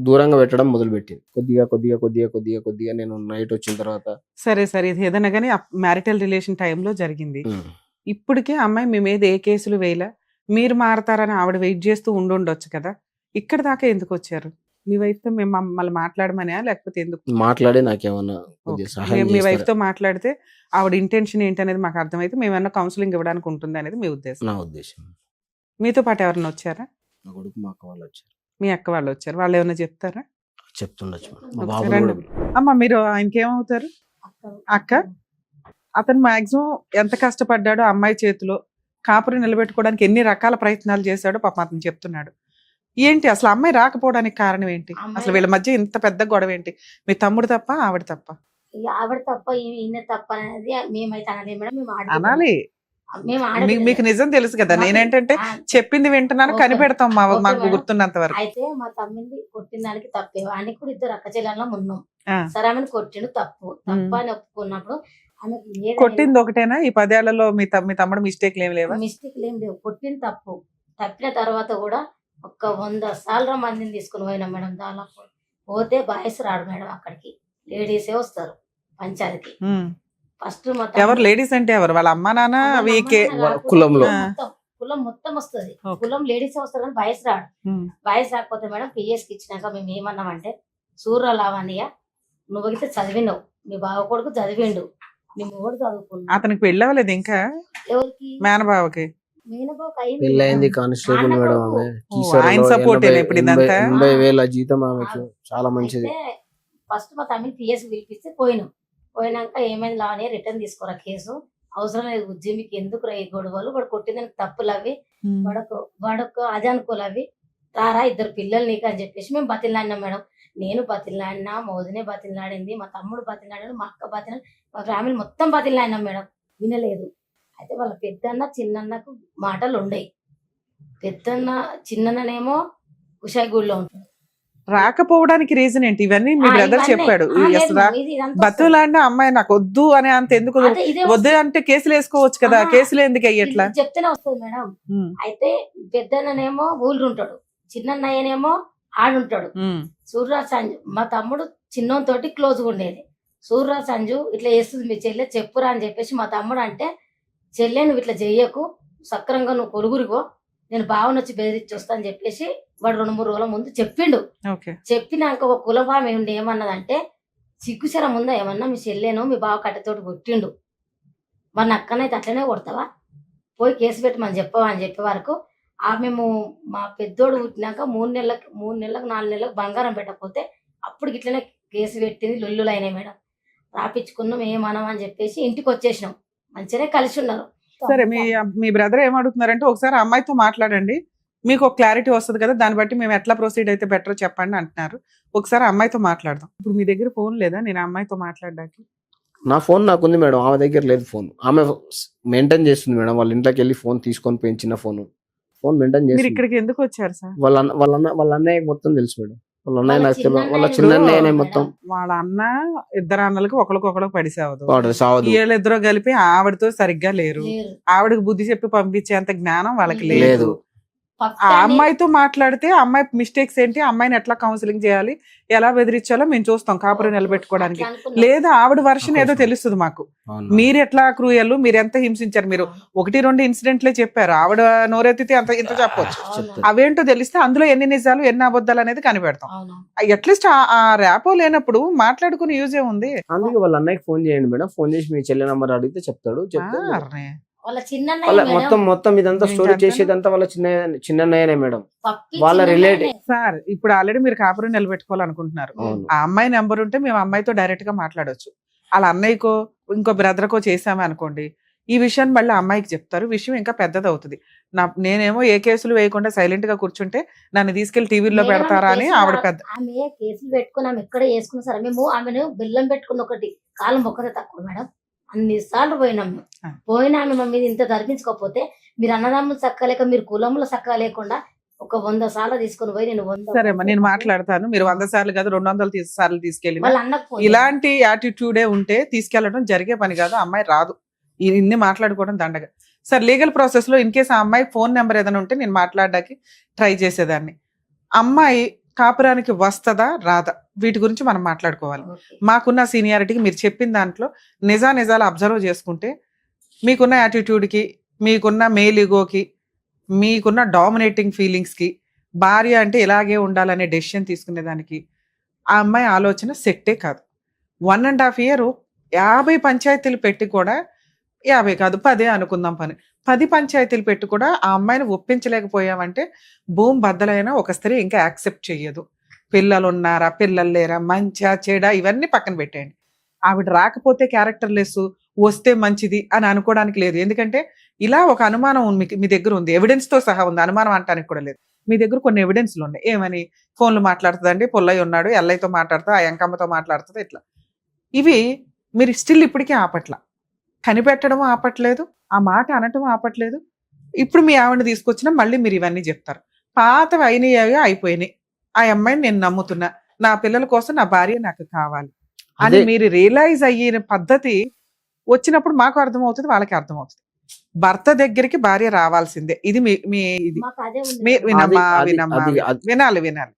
దూరంగా పెట్టడం మొదలుపెట్టింది. కొద్దిగా నేను నైట్ వచ్చిన తర్వాత సరే ఇది ఏదైనా కానీ మ్యారిటల్ రిలేషన్ టైంలో జరిగింది. ఇప్పటికే అమ్మాయి మీ మీద ఏ కేసులు వేయలే, మీరు మారతారని ఆవిడ వెయిట్ చేస్తూ ఉండొచ్చు కదా, ఇక్కడ దాకా ఎందుకు వచ్చారు? మీ వైఫ్ తో మేము మళ్ళీ మాట్లాడమనే, లేకపోతే ఎందుకు మాట్లాడి నాకేమన్నా మీ వైఫ్ తో మాట్లాడితే ఆవిడ ఇంటెన్షన్ ఏంటి అనేది మాకు అర్థమైతే మేమన్నా కౌన్సిలింగ్ ఇవ్వడానికి ఉంటుంది అనేది మీ ఉద్దేశం? నా ఉద్దేశం. మీతో పాటు ఎవరైనా వచ్చారా? నా కొడుకు, మా అక్క వాళ్ళు వచ్చారు. మీ అక్క వాళ్ళు వచ్చారు, వాళ్ళు ఏమైనా చెప్తారా? చెప్తుండొచ్చు. అమ్మ, మీరు ఆయనకి ఏమవుతారు? అక్క అతను మాక్సిమం ఎంత కష్టపడ్డాడో అమ్మాయి చేతిలో కాపురం నిలబెట్టుకోవడానికి ఎన్ని రకాల ప్రయత్నాలు చేశాడో పాపం అతను చెప్తున్నాడు. ఏంటి అసలు అమ్మాయి రాకపోవడానికి కారణం ఏంటి? అసలు వీళ్ళ మధ్య ఇంత పెద్ద గొడవ ఏంటి? మీ తమ్ముడు తప్ప ఆవిడ తప్ప? ఆవిడ తప్ప ఈయన తప్ప అనేది మేమైతే అనలేదు మేడం. మేము అనాలి. మేము మీకు నిజం తెలుసు కదా. నేనేంటంటే చెప్పింది వింటున్నాను, కనిపెడతాం మాకు గుర్తున్నంత వరకు. అయితే మా తమ్మింది కొట్టిన దానికి తప్పే. ఆయనకి కూడా ఇద్దరు అక్క చెల్లెల్లో ఉన్నాం. సరే ఆమెను కొట్టిండు తప్పు అని ఒప్పుకున్నప్పుడు ఆమెకు కొట్టింది ఒకటేనా? ఈ 10 ఏళ్లలో మీ తమ్ముడు మిస్టేక్ ఏం లేవా? మిస్టేక్ ఏం లేవు. కొట్టిన తప్పు తప్పిన తర్వాత కూడా 100 సార్లు మందిని తీసుకుని పోయినాం మేడం. దాదాపు పోతే బాయ్స్ రాడు మేడం, అక్కడికి లేడీసే వస్తారు పంచాయతీకి. ఫస్ట్ ఎవరు లేడీస్ అంటే ఎవరు? వాళ్ళ అమ్మ నాన్న వీకే కులంలో కులం మొత్తం వస్తుంది. కులం లేడీస్ వస్తారు కానీ బాయ్స్ రాడు. బాయ్స్ రాకపోతే మేడం పిఎస్ కి ఇచ్చినాక మేము ఏమన్నామంటే, సూర్య లావణ్య నువ్వు అయితే చదివినావు, మీ బావ కొడుకు చదివిండు, నీ మొగుడు చదువుకున్నావు. అతనికి పెళ్ళి అవ్వలేదు ఇంకా? ఎవరికి? మేనబావకి పెళ్ళైంది. కానిస్టేబుల్ మేడం ఆమె. ఆయన సపోర్ట్ ఇప్పుడు ఇదంతా 80,000 జీతం ఆమెకి, చాలా మంచిది. ఫస్ట్ మా తమ్మిని పిఎస్ పిలిపిస్తే పోయినాక ఏమైంది లావణ్య రిటర్న్ తీసుకోరా కేసు, అవసరం లేదు బుజ్జి, మీకు ఎందుకు ఈ గొడవలు, వాడు కొట్టిందానికి తప్పులు అవి, వాడొక అది అనుకోలు అవి, రారా ఇద్దరు పిల్లలు నీకు అని చెప్పేసి మేము బతిలాడినాం మేడం. నేను బతిలాడినా, మోదినే బతిలాడింది, మా తమ్ముడు బతిలాడాడు, మా అక్క బతిలాడి, మా ఫ్యామిలీ మొత్తం బతిలాడినాం మేడం. వినలేదు. అయితే వాళ్ళ పెద్దన్న చిన్నన్నకు మాటలు ఉండయి. పెద్దన్న చిన్ననేమో కుషాయిగూడలో ఉంటాడు. రాకపోవడానికి రీజన్ ఏంటి? ఇవన్నీ మీ బ్రదర్ చెప్పాడు. బతులాడిన అమ్మాయి నాకు వద్దు అని అంత ఎందుకు వద్దు అంటే కేసులు వేసుకోవచ్చు కదా, కేసులు ఎందుకు అయ్యట్లా చెప్తేనే వస్తుంది మేడం. అయితే పెద్దన్ననేమో ఊళ్ళు ఉంటాడు, చిన్నన్నయ్యనేమో ఆడుంటాడు. సూర్యరాజ్ సంజు మా తమ్ముడు చిన్నతోటి క్లోజ్గా ఉండేది. సూర్యరాజ్ సంజు ఇట్లా వేస్తుంది మీ చెల్లె చెప్పురా అని చెప్పేసి మా తమ్ముడు అంటే, చెల్లె నువ్వు ఇట్లా చెయ్యకు, సక్రంగా నువ్వు కొలుగురిగో, నేను బావని వచ్చి బెదిరించి వస్తా అని చెప్పేసి వాడు 2-3 రోజుల ముందు చెప్పిండు. చెప్పినాక ఒక కులభావం ఏమిటి ఏమన్నదంటే, సిగ్గుచరం ఉందా ఏమన్నా, మీ చెల్లెను మీ బావ కట్టెతోటి కొట్టిండు, మన అక్కనైతే అట్లనే కొడతావా, పోయి కేసు పెట్టమని చెప్పవా అని చెప్పే వరకు మేము మా పెద్దోడు పుట్టినాక 3 నెలలకు 4 నెలలకు బంగారం పెట్టకపోతే అప్పుడు ఇట్లనే కేసు పెట్టింది. లొల్లులు అయినాయి మేడం. రాపించుకున్నాం ఏమనం అని చెప్పేసి ఇంటికి వచ్చేసినాం. మంచిగానే కలిసి ఉన్నారు. సరే, మీ బ్రదర్ ఏమడుగుతున్నారంటే, ఒకసారి అమ్మాయితో మాట్లాడండి, మీకు ఒక క్లారిటీ వస్తుంది కదా, దాన్ని బట్టి మేము ఎట్లా ప్రొసీడ్ అయితే బెటర్ చెప్పండి అంటున్నారు. ఒకసారి అమ్మాయితో మాట్లాడదాం. ఇప్పుడు మీ దగ్గర ఫోన్ లేదా? నేను అమ్మాయితో మాట్లాడడానికి నా ఫోన్ నాకుంది మేడం, ఆమె దగ్గర లేదు ఫోన్. ఆమె మెయింటైన్ చేస్తుంది మేడం, వాళ్ళ ఇంట్లోకి వెళ్ళి ఫోన్ తీసుకొని పోయి చిన్న ఫోన్ మెయింటైన్ చేస్తుంది. ఇక్కడికి ఎందుకు వచ్చారు సార్? వాళ్ళ అన్నయ్య మొత్తం తెలుసు మేడం. వాళ్ళ అన్నయ్య నాకు తెలియదు, వాళ్ళ చిన్న అన్నయ్యనే మొత్తం. వాళ్ళ అన్న ఇద్దరు అన్నలకు ఒకరికి పడి సావదు. వీళ్ళిద్దరూ కలిపి ఆవిడతో సరిగ్గా లేరు. ఆవిడకి బుద్ధి చెప్పి పంపించేంత జ్ఞానం వాళ్ళకి లేదు. ఆ అమ్మాయితో మాట్లాడితే అమ్మాయి మిస్టేక్స్ ఏంటి, అమ్మాయిని ఎట్లా కౌన్సిలింగ్ చేయాలి, ఎలా బెదిరించాలో మేము చూస్తాం కాపురం నిలబెట్టుకోవడానికి. లేదా ఆవిడ వర్షన్ ఏదో తెలుస్తుంది మాకు, మీరు ఎట్లా క్రూయల్, మీరు ఎంత హింసించారు. మీరు 1-2 ఇన్సిడెంట్లే చెప్పారు, ఆవిడ నోరెత్తితే ఇంత చెప్పొచ్చు. అవేంటో తెలిస్తే అందులో ఎన్ని నిజాలు ఎన్ని అబద్ధాలు అనేది కనిపెడతాం. అట్లీస్ట్ ఆ ర్యాపో లేనప్పుడు మాట్లాడుకుని యూజ్ ఏముంది? అందుకే వాళ్ళ అన్నయ్యకి ఫోన్ చేయండి మేడం. ఫోన్ చేసి మీ చెల్లె నంబర్ అడిగితే చెప్తాడు. మొత్తం ఇదంతా స్టోరీ చేసేదంతా వాళ్ళ చిన్నయ్యనే మేడం, వాళ్ళ రిలేటివ్. సార్ ఇప్పుడు ఆల్రెడీ మీరు కాపురం నిలబెట్టుకోవాలనుకుంటున్నారు. ఆ అమ్మాయి నెంబర్ ఉంటే మేము అమ్మాయితో డైరెక్ట్ గా మాట్లాడొచ్చు. వాళ్ళ అన్నయ్యకో ఇంకో బ్రదర్కో చేసామే అనుకోండి, ఈ విషయాన్ని మళ్ళీ అమ్మాయికి చెప్తారు, విషయం ఇంకా పెద్దది అవుతుంది. నేనేమో ఏ కేసులు వేయకుండా సైలెంట్ గా కూర్చుంటే నన్ను తీసుకెళ్లి టీవీలో పెడతారా అని ఆవిడ పెద్ద ఆమె కేసులు పెట్టుకుని ఆమె ఎక్కడ వేసుకున్నా సరే మేము ఆమెను బెల్లం పెట్టుకున్న ఒకటి కాలం ఒక్కదే తక్కువ మేడం. అన్ని సార్లు పోయినాము. పోయినా ఆమె మా మీద ఇంత ధర్మించుకోకపోతే, మీరు అన్నదమ్ములు చక్కలేక మీరు కులములు చక్క లేకుండా 100 సార్లు తీసుకుని పోయి నేను 100. సరే నేను మాట్లాడతాను. మీరు 100 సార్లు కాదు 200 సార్లు తీసుకెళ్ళి ఇలాంటి యాటిట్యూడే ఉంటే తీసుకెళ్లడం జరిగే పని కాదు. అమ్మాయి రాదు, ఇన్ని మాట్లాడుకోవడం దండగా. సార్ లీగల్ ప్రాసెస్ లో ఇన్ కేసు ఆ అమ్మాయి ఫోన్ నెంబర్ ఏదైనా ఉంటే నేను మాట్లాడడానికి ట్రై చేసేదాన్ని. అమ్మాయి కాపురానికి వస్తుందా రాదా, వీటి గురించి మనం మాట్లాడుకోవాలి. మాకున్న సీనియారిటీకి మీరు చెప్పిన దాంట్లో నిజాలు అబ్జర్వ్ చేసుకుంటే, మీకున్న యాటిట్యూడ్కి, మీకున్న మేల్ ఈగోకి, మీకున్న డామినేటింగ్ ఫీలింగ్స్కి, భార్య అంటే ఇలాగే ఉండాలనే డెసిషన్ తీసుకునేదానికి ఆ అమ్మాయి ఆలోచన సెట్టే కాదు. 1.5 year 50 పంచాయతీలు పెట్టి కూడా, 50 కాదు 10 అనుకుందాం, 10 పంచాయతీలు పెట్టి కూడా ఆ అమ్మాయిని ఒప్పించలేకపోయామంటే భూమి బద్దలైనా ఒక స్త్రీ ఇంకా యాక్సెప్ట్ చెయ్యదు. పిల్లలు ఉన్నారా, పిల్లలు లేరా, మంచా చెడా, ఇవన్నీ పక్కన పెట్టేయండి. ఆవిడ రాకపోతే క్యారెక్టర్ లెస్, వస్తే మంచిది అని అనుకోవడానికి లేదు. ఎందుకంటే ఇలా ఒక అనుమానం మీ దగ్గర ఉంది, ఎవిడెన్స్ తో సహా ఉంది, అనుమానం అంటానికి కూడా లేదు. మీ దగ్గర కొన్ని ఎవిడెన్స్లు ఉన్నాయి. ఏమని? ఫోన్లు మాట్లాడుతుందండి, పుల్లయ్య ఉన్నాడు, ఎల్లయ్యతో మాట్లాడుతుంది, ఆ ఎంకమ్మతో మాట్లాడుతుంది, ఇట్లా. ఇవి మీరు స్టిల్ ఇప్పటికీ ఆపట్ల, కనిపెట్టడం ఆపట్లేదు, ఆ మాట అనటం ఆపట్లేదు. ఇప్పుడు మీ ఆవిడని తీసుకొచ్చినా మళ్ళీ మీరు ఇవన్నీ చెప్తారు. పాతవి అయినాయి, అయిపోయినాయి, ఆ అమ్మాయిని నేను నమ్ముతున్నా, నా పిల్లల కోసం నా భార్య నాకు కావాలి అని మీరు రియలైజ్ అయిన పద్ధతి వచ్చినప్పుడు మాకు అర్థమవుతుంది, వాళ్ళకి అర్థమవుతుంది. భర్త దగ్గరికి భార్య రావాల్సిందే. ఇది మీ ఇది మాకు అదే ఉంది. వినమ్మా అది- వినమ్మా అది- అది- వినాలి.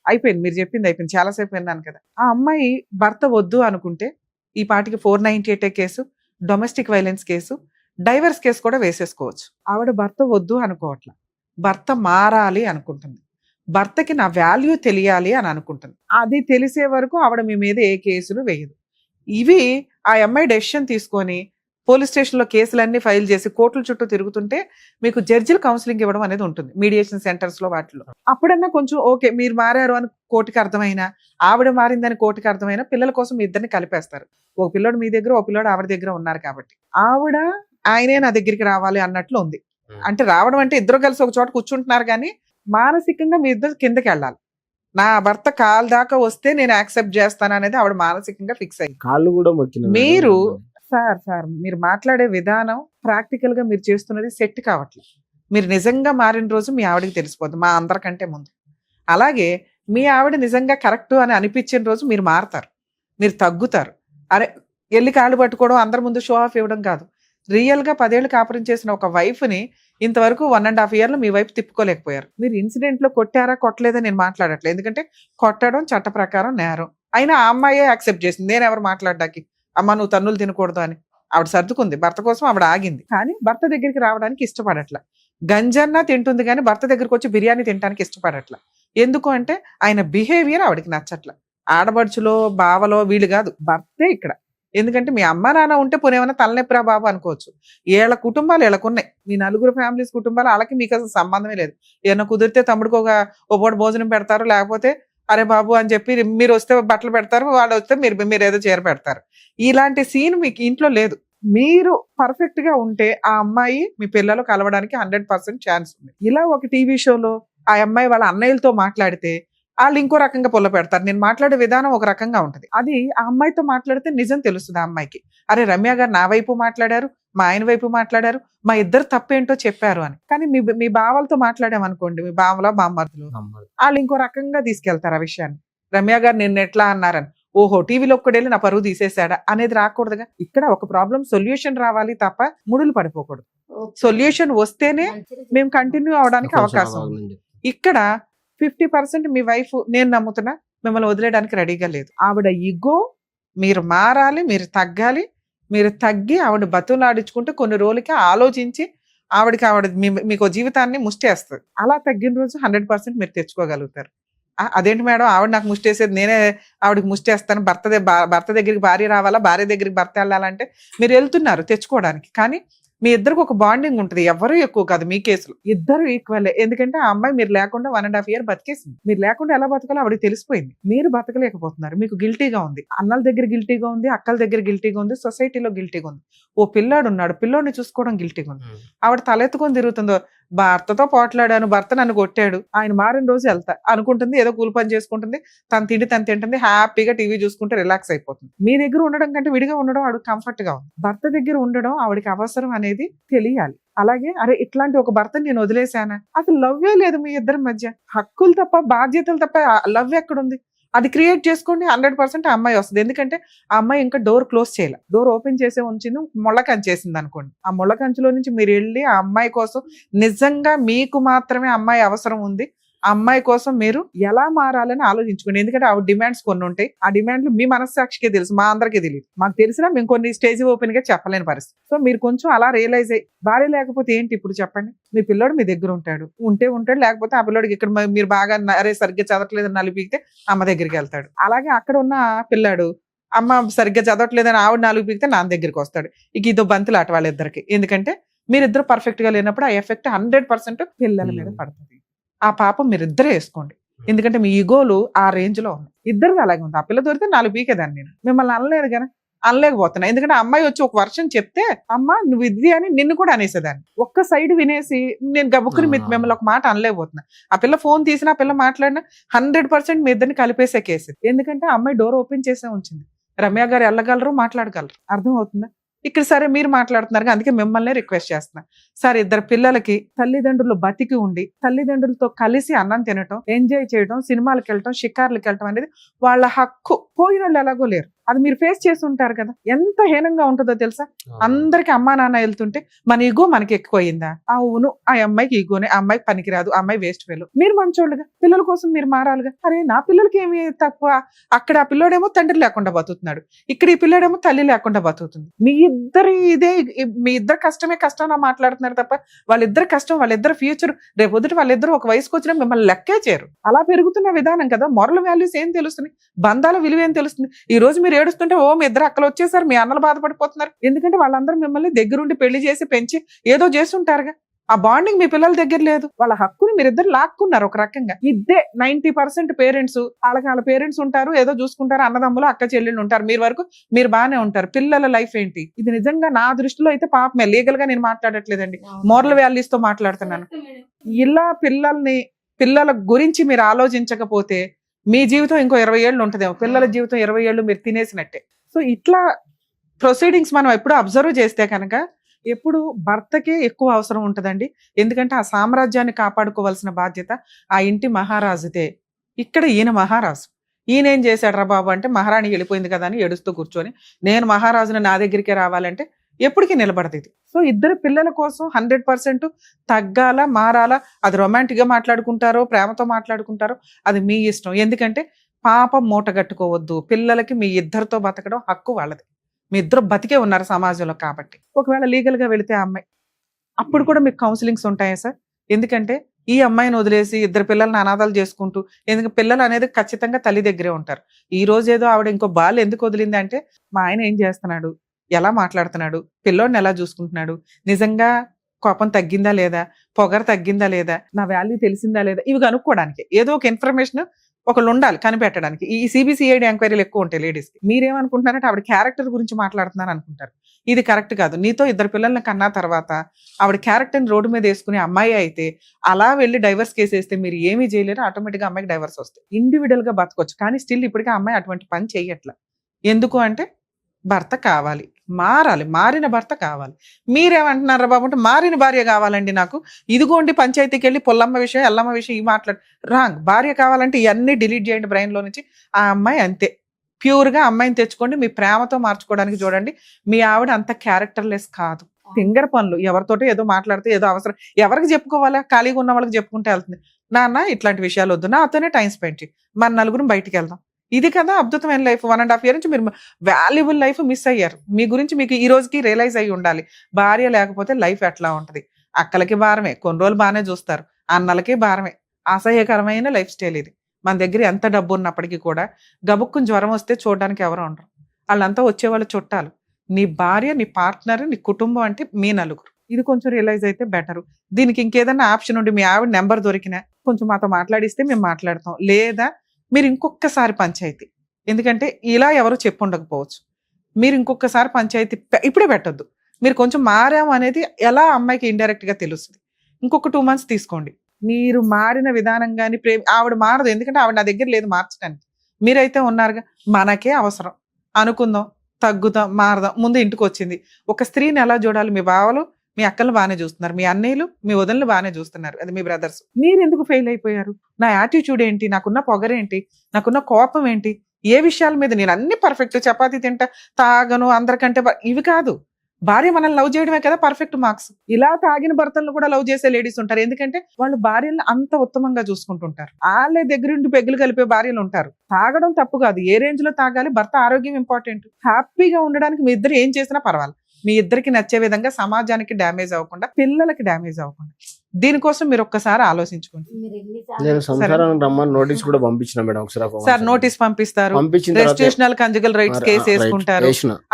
అయిపోయింది, మీరు చెప్పింది అయిపోయింది, చాలాసేపు విన్నాను కదా. ఆ అమ్మాయి భర్త వద్దు అనుకుంటే ఈ పాటికి 498 case, domestic violence case, divorce case కూడా వేసేసుకోవచ్చు. ఆవిడ భర్త వద్దు అనుకోవట్ల, భర్త మారాలి అనుకుంటుంది, భర్తకి నా వాల్యూ తెలియాలి అని అనుకుంటుంది. అది తెలిసే వరకు ఆవిడ మీ మీద ఏ కేసులు వేయదు. ఇవి ఆ అమ్మాయి డెసిషన్ తీసుకొని పోలీస్ స్టేషన్లో కేసులన్నీ ఫైల్ చేసి కోర్టుల చుట్టూ తిరుగుతుంటే మీకు జడ్జిలు కౌన్సిలింగ్ ఇవ్వడం అనేది ఉంటుంది మీడియేషన్ సెంటర్స్ లో, వాటిలో. అప్పుడన్నా కొంచెం ఓకే, మీరు మారారు అని కోర్టుకి అర్థమైనా, ఆవిడ మారిందని కోర్టుకి అర్థమైనా, పిల్లల కోసం మీ ఇద్దరిని కలిపేస్తారు. ఒక పిల్లడు మీ దగ్గర, ఒక పిల్లడు ఆవిడ దగ్గర ఉన్నారు కాబట్టి ఆవిడ ఆయనే నా దగ్గరికి రావాలి అన్నట్లు ఉంది. అంటే రావడం అంటే ఇద్దరు కలిసి ఒక చోట కూర్చుంటున్నారు, కానీ మానసికంగా మీ ఇద్దరు కిందకి వెళ్ళాలి. నా భర్త కాలు దాకా వస్తే నేను యాక్సెప్ట్ చేస్తాను అనేది ఆవిడ మానసికంగా ఫిక్స్ అయ్యింది. కాళ్ళు కూడా మొక్కిన మీరు సార్ మీరు మాట్లాడే విధానం, ప్రాక్టికల్ గా మీరు చేస్తున్నది సెట్ కావట్లేదు. మీరు నిజంగా మారిన రోజు మీ ఆవిడకి తెలిసిపోద్ది, మా అందరికంటే ముందు. అలాగే మీ ఆవిడ నిజంగా కరెక్ట్ అని అనిపించిన రోజు మీరు మారతారు, మీరు తగ్గుతారు. అరే వెళ్ళి కాళ్ళు పట్టుకోవడం, అందరి ముందు షో ఆఫ్ ఇవ్వడం కాదు. రియల్ గా 10 ఏళ్ళు కాపురం చేసిన ఒక వైఫ్ ని ఇంతవరకు 1.5 years మీ వైపు తిప్పుకోలేకపోయారు. మీరు ఇన్సిడెంట్ లో కొట్టారా కొట్టలేదా నేను మాట్లాడట్లేదు, ఎందుకంటే కొట్టడం చట్ట ప్రకారం నేరం. అయినా ఆ అమ్మాయే యాక్సెప్ట్ చేసింది, నేను ఎవరు మాట్లాడడానికి, అమ్మ నువ్వు తన్నులు తినకూడదు అని. ఆవిడ సర్దుకుంది, భర్త కోసం ఆవిడ ఆగింది, కానీ భర్త దగ్గరికి రావడానికి ఇష్టపడట్ల. గంజన్నా తింటుంది కానీ భర్త దగ్గరికి వచ్చి బిర్యానీ తినడానికి ఇష్టపడట్ల. ఎందుకు అంటే ఆయన బిహేవియర్ ఆవిడకి నచ్చట్ల. ఆడబడుచులో బావలో వీళ్ళు కాదు, భర్తే ఇక్కడ. ఎందుకంటే మీ అమ్మ నాన్న ఉంటే పోనేమన్నా తలనొప్పిరా బాబు అనుకోవచ్చు. ఏళ్ళ కుటుంబాలు వీళ్ళకున్నాయి, మీ 4 ఫ్యామిలీస్ కుటుంబాలు, వాళ్ళకి మీకు అసలు సంబంధమే లేదు. ఏమన్నా కుదిరితే తమ్ముడికి ఒక పూట భోజనం పెడతారు, లేకపోతే అరే బాబు అని చెప్పి మీరు వస్తే బట్టలు పెడతారు, వాళ్ళు వస్తే మీరు ఏదో చీర పెడతారు. ఇలాంటి సీన్ మీకు ఇంట్లో లేదు. మీరు పర్ఫెక్ట్ గా ఉంటే ఆ అమ్మాయి మీ పిల్లలు కలవడానికి 100% ఛాన్స్ ఉంది. ఇలా ఒక టీవీ షోలో ఆ అమ్మాయి వాళ్ళ అన్నయ్యలతో మాట్లాడితే వాళ్ళు ఇంకో రకంగా పొల్ల పెడతారు. నేను మాట్లాడే విధానం ఒక రకంగా ఉంటది, అది ఆ అమ్మాయితో మాట్లాడితే నిజం తెలుస్తుంది ఆ అమ్మాయికి. అరే రమ్య గారు నా వైపు మాట్లాడారు, మా ఆయన వైపు మాట్లాడారు, మా ఇద్దరు తప్పేంటో చెప్పారు అని. కానీ మీ బావలతో మాట్లాడామనుకోండి, మీ బావల బామ్మర్దులు, వాళ్ళు ఇంకో రకంగా తీసుకెళ్తారు ఆ విషయాన్ని. రమ్య గారు నిన్న ఎట్లా అన్నారని, ఓహో టీవీలో ఒక్కడేళ్ళి నా పరువు తీసేశాడా అనేది రాకూడదుగా. ఇక్కడ ఒక ప్రాబ్లం సొల్యూషన్ రావాలి తప్ప ముడులు పడిపోకూడదు. సొల్యూషన్ వస్తేనే మేము కంటిన్యూ అవడానికి అవకాశం ఉంది. ఇక్కడ 50% మీ వైఫ్ నేను నమ్ముతున్నా మిమ్మల్ని వదిలేయడానికి రెడీగా లేదు. ఆవిడ ఈగో, మీరు మారాలి, మీరు తగ్గాలి. మీరు తగ్గి ఆవిడ బతులాడించుకుంటే కొన్ని రోజులకి ఆలోచించి ఆవిడ మీకు జీవితాన్ని ముష్టేస్తుంది. అలా తగ్గిన రోజు 100% మీరు తెచ్చుకోగలుగుతారు. అదేంటి మేడం ఆవిడ నాకు ముష్టేసేది, నేనే ఆవిడకి ముష్టేస్తాను, భర్త దగ్గరికి భార్య రావాలా, భార్య దగ్గరికి భర్త వెళ్ళాలంటే మీరు వెళ్తున్నారు తెచ్చుకోవడానికి. కానీ మీ ఇద్దరికి ఒక బాండింగ్ ఉంటుంది, ఎవరు ఎక్కువ కాదు మీ కేసులో, ఇద్దరు ఈక్వలే. ఎందుకంటే ఆ అమ్మాయి మీరు లేకుండా 1.5 years బతికేసింది. మీరు లేకుండా ఎలా బతకాలో ఆవిడకి తెలిసిపోయింది. మీరు బతకలేకపోతున్నారు, మీకు గిల్టీగా ఉంది, అన్నల దగ్గర గిల్టీగా ఉంది, అక్కల దగ్గర గిల్టీగా ఉంది, సొసైటీలో గిల్టీగా ఉంది. ఓ పిల్లాడు ఉన్నాడు, పిల్లోడిని చూసుకోవడం గిల్టీగా ఉంది. ఆవిడ తలెత్తుకొని తిరుగుతుందో, భర్తతో పోట్లాడాను, భర్త నన్ను కొట్టాడు, ఆయన మారిన రోజు వెళ్తా అనుకుంటుంది, ఏదో కూలి పని చేసుకుంటుంది, తన తిండి తను తింటుంది, హ్యాపీగా టీవీ చూసుకుంటే రిలాక్స్ అయిపోతుంది. మీ దగ్గర ఉండడం కంటే విడిగా ఉండడం ఆవిడ కంఫర్ట్ గా ఉంది. భర్త దగ్గర ఉండడం ఆవిడకి అవసరం అనేది తెలియాలి. అలాగే అరే ఇట్లాంటి ఒక భర్తని నేను వదిలేశానా, అసలు లవ్వే లేదు మీ ఇద్దరి మధ్య, హక్కులు తప్ప బాధ్యతలు తప్ప లవ్ ఎక్కడుంది, అది క్రియేట్ చేసుకోండి. 100% ఆ అమ్మాయి వస్తుంది. ఎందుకంటే ఆ అమ్మాయి ఇంకా డోర్ క్లోజ్ చేయాలి, డోర్ ఓపెన్ చేసే ఉంచింది, ముళ్ళ కంచేసింది అనుకోండి. ఆ ముళ్ళ కంచులో నుంచి మీరు వెళ్ళి ఆ అమ్మాయి కోసం నిజంగా మీకు మాత్రమే అమ్మాయి అవసరం ఉంది, ఆ అమ్మాయి కోసం మీరు ఎలా మారాలని ఆలోచించుకోండి. ఎందుకంటే ఆవిడ డిమాండ్స్ కొన్ని ఉంటాయి, ఆ డిమాండ్లు మీ మనస్సాక్షికే తెలుసు, మా అందరికీ తెలియదు. మాకు తెలిసినా మేము కొన్ని స్టేజ్ ఓపెన్ గా చెప్పలేని పరిస్థితి. సో మీరు కొంచెం అలా రియలైజ్ అయ్యి, భార్య లేకపోతే ఏంటి ఇప్పుడు చెప్పండి, మీ పిల్లోడు మీ దగ్గర ఉంటాడు, ఉంటాడు, లేకపోతే ఆ పిల్లోడికి ఇక్కడ మీరు బాగా అరే సరిగ్గా చదవట్లేదని నలిపితే అమ్మ దగ్గరికి వెళ్తాడు. అలాగే అక్కడ ఉన్న పిల్లాడు అమ్మ సరిగ్గా చదవట్లేదని ఆవిడ నాలుగు పీకితే నాన్న దగ్గరికి వస్తాడు. ఇక ఇదో బంతులాట వాళ్ళిద్దరికి. ఎందుకంటే మీరిద్దరు పర్ఫెక్ట్ గా లేనప్పుడు ఆ ఎఫెక్ట్ 100% పిల్లల మీద పడుతుంది. ఆ పాపం మీరిద్దరే వేసుకోండి, ఎందుకంటే మీ ఈగోలు ఆ రేంజ్ లో ఉన్నాయి. ఇద్దరిది అలాగే ఉంది. ఆ పిల్ల దొరికితే 4 పీకేదాన్ని నేను, మిమ్మల్ని అనలేదు కదా. అనలేకపోతున్నా. ఎందుకంటే ఆ అమ్మాయి వచ్చి ఒక వర్షం చెప్తే అమ్మ నువ్వు ఇది అని నిన్ను కూడా అనేసేదాన్ని. ఒక్క సైడ్ వినేసి నేను గబుక్కుని మిమ్మల్ని ఒక మాట అనలేకపోతున్నా. ఆ పిల్ల ఫోన్ తీసినా, ఆ పిల్ల మాట్లాడినా 100% మీ ఇద్దరిని కలిపేసే కేసు. ఎందుకంటే ఆ అమ్మాయి డోర్ ఓపెన్ చేసే ఉంచింది. రమ్య గారు వెళ్ళగలరు, మాట్లాడగలరు. అర్థం అవుతుందా? ఇక్కడ సరే మీరు మాట్లాడుతున్నారు, అందుకే మిమ్మల్ని రిక్వెస్ట్ చేస్తున్నా. సార్, ఇద్దరు పిల్లలకి తల్లిదండ్రులు బతికి ఉండి తల్లిదండ్రులతో కలిసి అన్నం తినటం, ఎంజాయ్ చేయడం, సినిమాలకు వెళ్ళటం, షికార్లకు వెళ్ళటం అనేది వాళ్ళ హక్కు. పోయిన వాళ్ళు ఎలాగో లేరు. అది మీరు ఫేస్ చేసి ఉంటారు కదా. ఎంత హీనంగా ఉంటుందో తెలుసా? అందరికి అమ్మా నాన్న వెళ్తుంటే మన ఈగో మనకి ఎక్కువయిందా? అవును, ఆ అమ్మాయికి ఈగోనే, ఆ అమ్మాయికి పనికిరాదు, ఆ అమ్మాయి వేస్ట్ ఫెలో. మీరు మంచోళ్ళుగా పిల్లల కోసం మీరు మారాలిగా. అరే నా పిల్లలకి ఏమి తక్కువ? అక్కడ ఆ పిల్లోడేమో తండ్రి లేకుండా బతుకుతున్నాడు, ఇక్కడ ఈ పిల్లోడేమో తల్లి లేకుండా బతుకుతుంది. మీ ఇద్దరు కష్టమే కష్టం మాట్లాడుతున్నారు తప్ప వాళ్ళిద్దరు కష్టం, వాళ్ళిద్దరు ఫ్యూచర్, రేపు పొద్దుట వాళ్ళిద్దరు ఒక వయసుకు వచ్చినా మిమ్మల్ని లెక్కే చేయరు. అలా పెరుగుతున్న విధానం కదా. మొరల్ వాల్యూస్ ఏం తెలుస్తుంది, బంధాల విలువ ఏం తెలుస్తుంది? ఈ రోజు మీరు ఏడుస్తుంటే ఓ మీ ఇద్దరు అక్కలు వచ్చేసారు, మీ అన్నలు బాధపడిపోతున్నారు. ఎందుకంటే వాళ్ళందరూ మిమ్మల్ని దగ్గరుండి పెళ్లి చేసి పెంచి ఏదో చేస్తుంటారుగా. ఆ బాండింగ్ మీ పిల్లల దగ్గర లేదు. వాళ్ళ హక్కుని మీరిద్దరు లాక్కున్నారు ఒక రకంగా. ఇదే 90% పేరెంట్స్, వాళ్ళ పేరెంట్స్ ఉంటారు, ఏదో చూసుకుంటారు, అన్నదమ్ములు అక్క చెల్లెళ్ళు ఉంటారు, మీరు వరకు మీరు బాగానే ఉంటారు. పిల్లల లైఫ్ ఏంటి? ఇది నిజంగా నా దృష్టిలో అయితే పాపమే. లీగల్ గా నేను మాట్లాడట్లేదండి, మోరల్ వాల్యూస్ తో మాట్లాడుతున్నాను. ఇలా పిల్లల గురించి మీరు ఆలోచించకపోతే మీ జీవితం ఇంకో 20 ఏళ్ళు ఉంటుందేమో, పిల్లల జీవితం 20 ఏళ్ళు మీరు తినేసినట్టే. సో ఇట్లా ప్రొసీడింగ్స్ మనం ఎప్పుడు అబ్జర్వ్ చేస్తే కనుక ఎప్పుడు భర్తకే ఎక్కువ అవసరం ఉంటుందండి. ఎందుకంటే ఆ సామ్రాజ్యాన్ని కాపాడుకోవాల్సిన బాధ్యత ఆ ఇంటి మహారాజుదే. ఇక్కడ ఈయన మహారాజు. ఈయన ఏం చేశాడు రా బాబు అంటే, మహారాణి వెళ్ళిపోయింది కదా అని ఏడుస్తూ కూర్చొని నేను మహారాజుని నా దగ్గరికే రావాలంటే ఎప్పటికీ నిలబడదు ఇది. సో ఇద్దరు పిల్లల కోసం 100% తగ్గాల, మారాలా. అది రొమాంటిక్ గా మాట్లాడుకుంటారో ప్రేమతో మాట్లాడుకుంటారో అది మీ ఇష్టం. ఎందుకంటే పాపం మూట కట్టుకోవద్దు. పిల్లలకి మీ ఇద్దరితో బతకడం హక్కు వాళ్ళది. మీ ఇద్దరు బతికే ఉన్నారు సమాజంలో కాబట్టి. ఒకవేళ లీగల్ గా వెళితే ఆ అమ్మాయి, అప్పుడు కూడా మీకు కౌన్సిలింగ్స్ ఉంటాయా సార్? ఎందుకంటే ఈ అమ్మాయిని వదిలేసి ఇద్దరు పిల్లల్ని అనాథాలు చేసుకుంటూ, ఎందుకంటే పిల్లలు అనేది ఖచ్చితంగా తల్లి దగ్గరే ఉంటారు. ఈ రోజు ఏదో ఆవిడ ఇంకో బాల్ ఎందుకు వదిలింది అంటే, మా ఆయన ఏం చేస్తున్నాడు, ఎలా మాట్లాడుతున్నాడు, పిల్లోడిని ఎలా చూసుకుంటున్నాడు, నిజంగా కోపం తగ్గిందా లేదా, పొగరు తగ్గిందా లేదా, నా వాల్యూ తెలిసిందా లేదా, ఇవి కనుక్కోవడానికి ఏదో ఒక ఇన్ఫర్మేషన్ ఒకళ్ళు ఉండాలి కనిపెట్టడానికి. ఈ సిబిసిఐడి ఎంక్వైరీలు ఎక్కువ ఉంటాయి లేడీస్కి. మీరేమనుకుంటున్నారంటే ఆవిడ క్యారెక్టర్ గురించి మాట్లాడుతున్నారు అనుకుంటారు. ఇది కరెక్ట్ కాదు. నీతో ఇద్దరు పిల్లల్ని కన్నా తర్వాత ఆవిడ క్యారెక్టర్ని రోడ్డు మీద వేసుకునే అమ్మాయి అయితే అలా వెళ్ళి డైవర్స్ కేసు వేస్తే మీరు ఏమీ చేయలేరు. ఆటోమేటిక్గా అమ్మాయికి డైవర్స్ వస్తాయి. ఇండివిడువల్ గా బతకొచ్చు, కానీ స్టిల్ ఇప్పటికీ అమ్మాయి అటువంటి పని చెయ్యట్ల. ఎందుకు అంటే భర్త కావాలి, మారాలి, మారిన భర్త కావాలి. మీరేమంటున్నారా బాబు అంటే, మారిన భార్య కావాలండి నాకు. ఇదిగోండి పంచాయతీకి వెళ్ళి పొల్లమ్మ విషయం ఎల్లమ్మ విషయం ఈ మాట్లాడు. రాంగ్. భార్య కావాలంటే ఇవన్నీ డిలీట్ చేయండి బ్రెయిన్ లో నుంచి. ఆ అమ్మాయి అంతే ప్యూర్ గా అమ్మాయిని తెచ్చుకోండి, మీ ప్రేమతో మార్చుకోవడానికి చూడండి. మీ ఆవిడ అంత క్యారెక్టర్లెస్ కాదు. ఫింగర్ పనులు, ఎవరితోటో ఏదో మాట్లాడితే ఏదో అవసరం, ఎవరికి చెప్పుకోవాలా, ఖాళీగా ఉన్న వాళ్ళకి చెప్పుకుంటే వెళ్తుంది. నాన్న ఇట్లాంటి విషయాలు వద్దు, నాతోనే టైం స్పెండ్ చేయి, మన నలుగురం బయటికి వెళ్దాం. ఇది కదా అద్భుతమైన లైఫ్. 1.5 years నుంచి మీరు వాల్యుబుల్ లైఫ్ మిస్ అయ్యారు. మీ గురించి మీకు ఈ రోజుకి రియలైజ్ అయ్యి ఉండాలి. భార్య లేకపోతే లైఫ్ ఎట్లా ఉంటది. అక్కలకి భారమే, కొన్ని రోజులు బాగానే చూస్తారు, అన్నలకి భారమే. అసహ్యకరమైన లైఫ్ స్టైల్ ఇది. మన దగ్గర ఎంత డబ్బు ఉన్నప్పటికీ కూడా గబుక్కుని జ్వరం వస్తే చూడడానికి ఎవరు ఉండరు. వాళ్ళంతా వచ్చేవాళ్ళు చుట్టాలు. నీ భార్య, నీ పార్ట్నర్, నీ కుటుంబం అంటే మీ నలుగురు. ఇది కొంచెం రియలైజ్ అయితే బెటర్. దీనికి ఇంకేదైనా ఆప్షన్ ఉండి మీ ఆవిడ నెంబర్ దొరికినా కొంచెం మాతో మాట్లాడిస్తే మేము మాట్లాడతాం. లేదా మీరు ఇంకొకసారి పంచాయతీ, ఎందుకంటే ఇలా ఎవరు చెప్పు ఉండకపోవచ్చు, మీరు ఇంకొకసారి పంచాయతీ ఇప్పుడే పెట్టొద్దు. మీరు కొంచెం మారాము అనేది ఎలా అమ్మాయికి ఇండైరెక్ట్ గా తెలుస్తుంది. ఇంకొక 2 months తీసుకోండి. మీరు మారిన విధానం కానీ ఆవిడ మారదు, ఎందుకంటే ఆవిడ నా దగ్గర లేదు మార్చడానికి. మీరైతే ఉన్నారుగా, మనకే అవసరం అనుకుందాం, తగ్గుతాం, మారదాం. ముందు ఇంటికి వచ్చింది ఒక స్త్రీని ఎలా చూడాలి, మీ బావలు మీ అక్కలు బాగానే చూస్తున్నారు, మీ అన్నయ్యలు మీ వదనలు బాగానే చూస్తున్నారు, అది మీ బ్రదర్స్. మీరు ఎందుకు ఫెయిల్ అయిపోయారు? నా యాటిట్యూడ్ ఏంటి, నాకున్న పొగరేంటి, నాకున్న కోపం ఏంటి, ఏ విషయాల మీద నేను అన్ని పర్ఫెక్ట్, చపాతీ తింటా, తాగను, అందరికంటే ఇవి కాదు. భార్య మనల్ని లవ్ చేయడమే కదా పర్ఫెక్ట్ మార్క్స్. ఇలా తాగిన భర్తలను కూడా లవ్ చేసే లేడీస్ ఉంటారు, ఎందుకంటే వాళ్ళు భార్యలను అంత ఉత్తమంగా చూసుకుంటుంటారు. వాళ్ళే దగ్గరుండి పెగ్గులు కలిపే భార్యలు ఉంటారు. తాగడం తప్పు కాదు, ఏ రేంజ్ లో తాగాలి, భర్త ఆరోగ్యం ఇంపార్టెంట్. హ్యాపీగా ఉండడానికి మీ ఇద్దరు ఏం చేసినా పర్వాలేదు, మీ ఇద్దరికి నచ్చే విధంగా, సమాజానికి డ్యామేజ్ అవ్వకుండా, పిల్లలకి డ్యామేజ్ అవ్వకుండా. దీనికోసం మీరు ఒక్కసారి ఆలోచించుకోండి. నేను సంసారం రమ్మని నోటీస్ కూడా పంపించిన మేడం ఒకసారి. సార్ నోటీస్ పంపిస్తారు, రెజిస్ట్రేషనల్ కంజుగల్ రైట్స్ కేసు వేసుకుంటారు.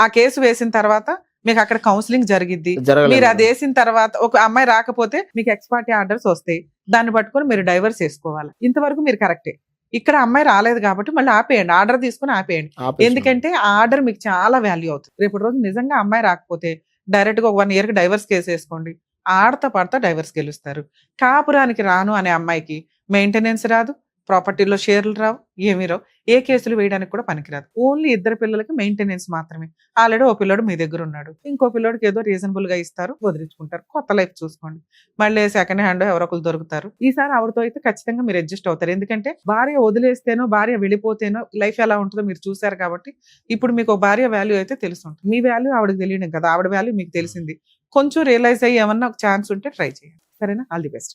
ఆ కేసు వేసిన తర్వాత మీకు అక్కడ కౌన్సిలింగ్ జరిగిద్ది. మీరు అది వేసిన తర్వాత ఒక అమ్మాయి రాకపోతే మీకు ఎక్స్పార్టీ ఆర్డర్స్ వస్తాయి, దాన్ని పట్టుకొని మీరు డైవర్స్ చేసుకోవాలి. ఇంతవరకు మీరు కరెక్టే. ఇక్కడ అమ్మాయి రాలేదు కాబట్టి మళ్ళీ ఆపేయండి, ఆర్డర్ తీసుకుని ఆపేయండి. ఆపేసాను. ఎందుకంటే ఆ ఆర్డర్ మీకు చాలా వాల్యూ అవుతుంది. రేపు రోజు నిజంగా అమ్మాయి రాకపోతే డైరెక్ట్ గా ఒక 1 year కి డైవర్స్ కేసు వేసుకోండి, ఆడతా పడతా డైవర్స్ గెలుస్తారు. కాపురానికి రాను అనే అమ్మాయికి మెయింటెనెన్స్ రాదు, ప్రాపర్టీలో షేర్లు రావు, ఏమీ రావు, ఏ కేసులు వేయడానికి కూడా పనికిరాదు. ఓన్లీ 2 పిల్లలకి మెయింటెనెన్స్ మాత్రమే. ఆల్రెడీ ఓ పిల్లోడు మీ దగ్గర ఉన్నాడు, ఇంకో పిల్లోడికి ఏదో రీజనబుల్ గా ఇస్తారు, వదిలించుకుంటారు, కొత్త లైఫ్ చూసుకోండి. మళ్ళీ సెకండ్ హ్యాండ్ ఎవరో ఒకరు దొరుకుతారు. ఈసారి ఆవిడతో అయితే ఖచ్చితంగా మీరు అడ్జస్ట్ అవుతారు. ఎందుకంటే భార్య వదిలేస్తేనో భార్య వెళ్ళిపోతేనో లైఫ్ ఎలా ఉంటుందో మీరు చూసారు కాబట్టి ఇప్పుడు మీకు ఒక భార్య వాల్యూ అయితే తెలుసుంటుంది. మీ వాల్యూ ఆవిడకి తెలియడం కదా, ఆవిడ వాల్యూ మీకు తెలిసింది. కొంచెం రియలైజ్ అయ్యి ఏమన్నా ఒక ఛాన్స్ ఉంటే ట్రై చేయండి. సరేనా? All the best.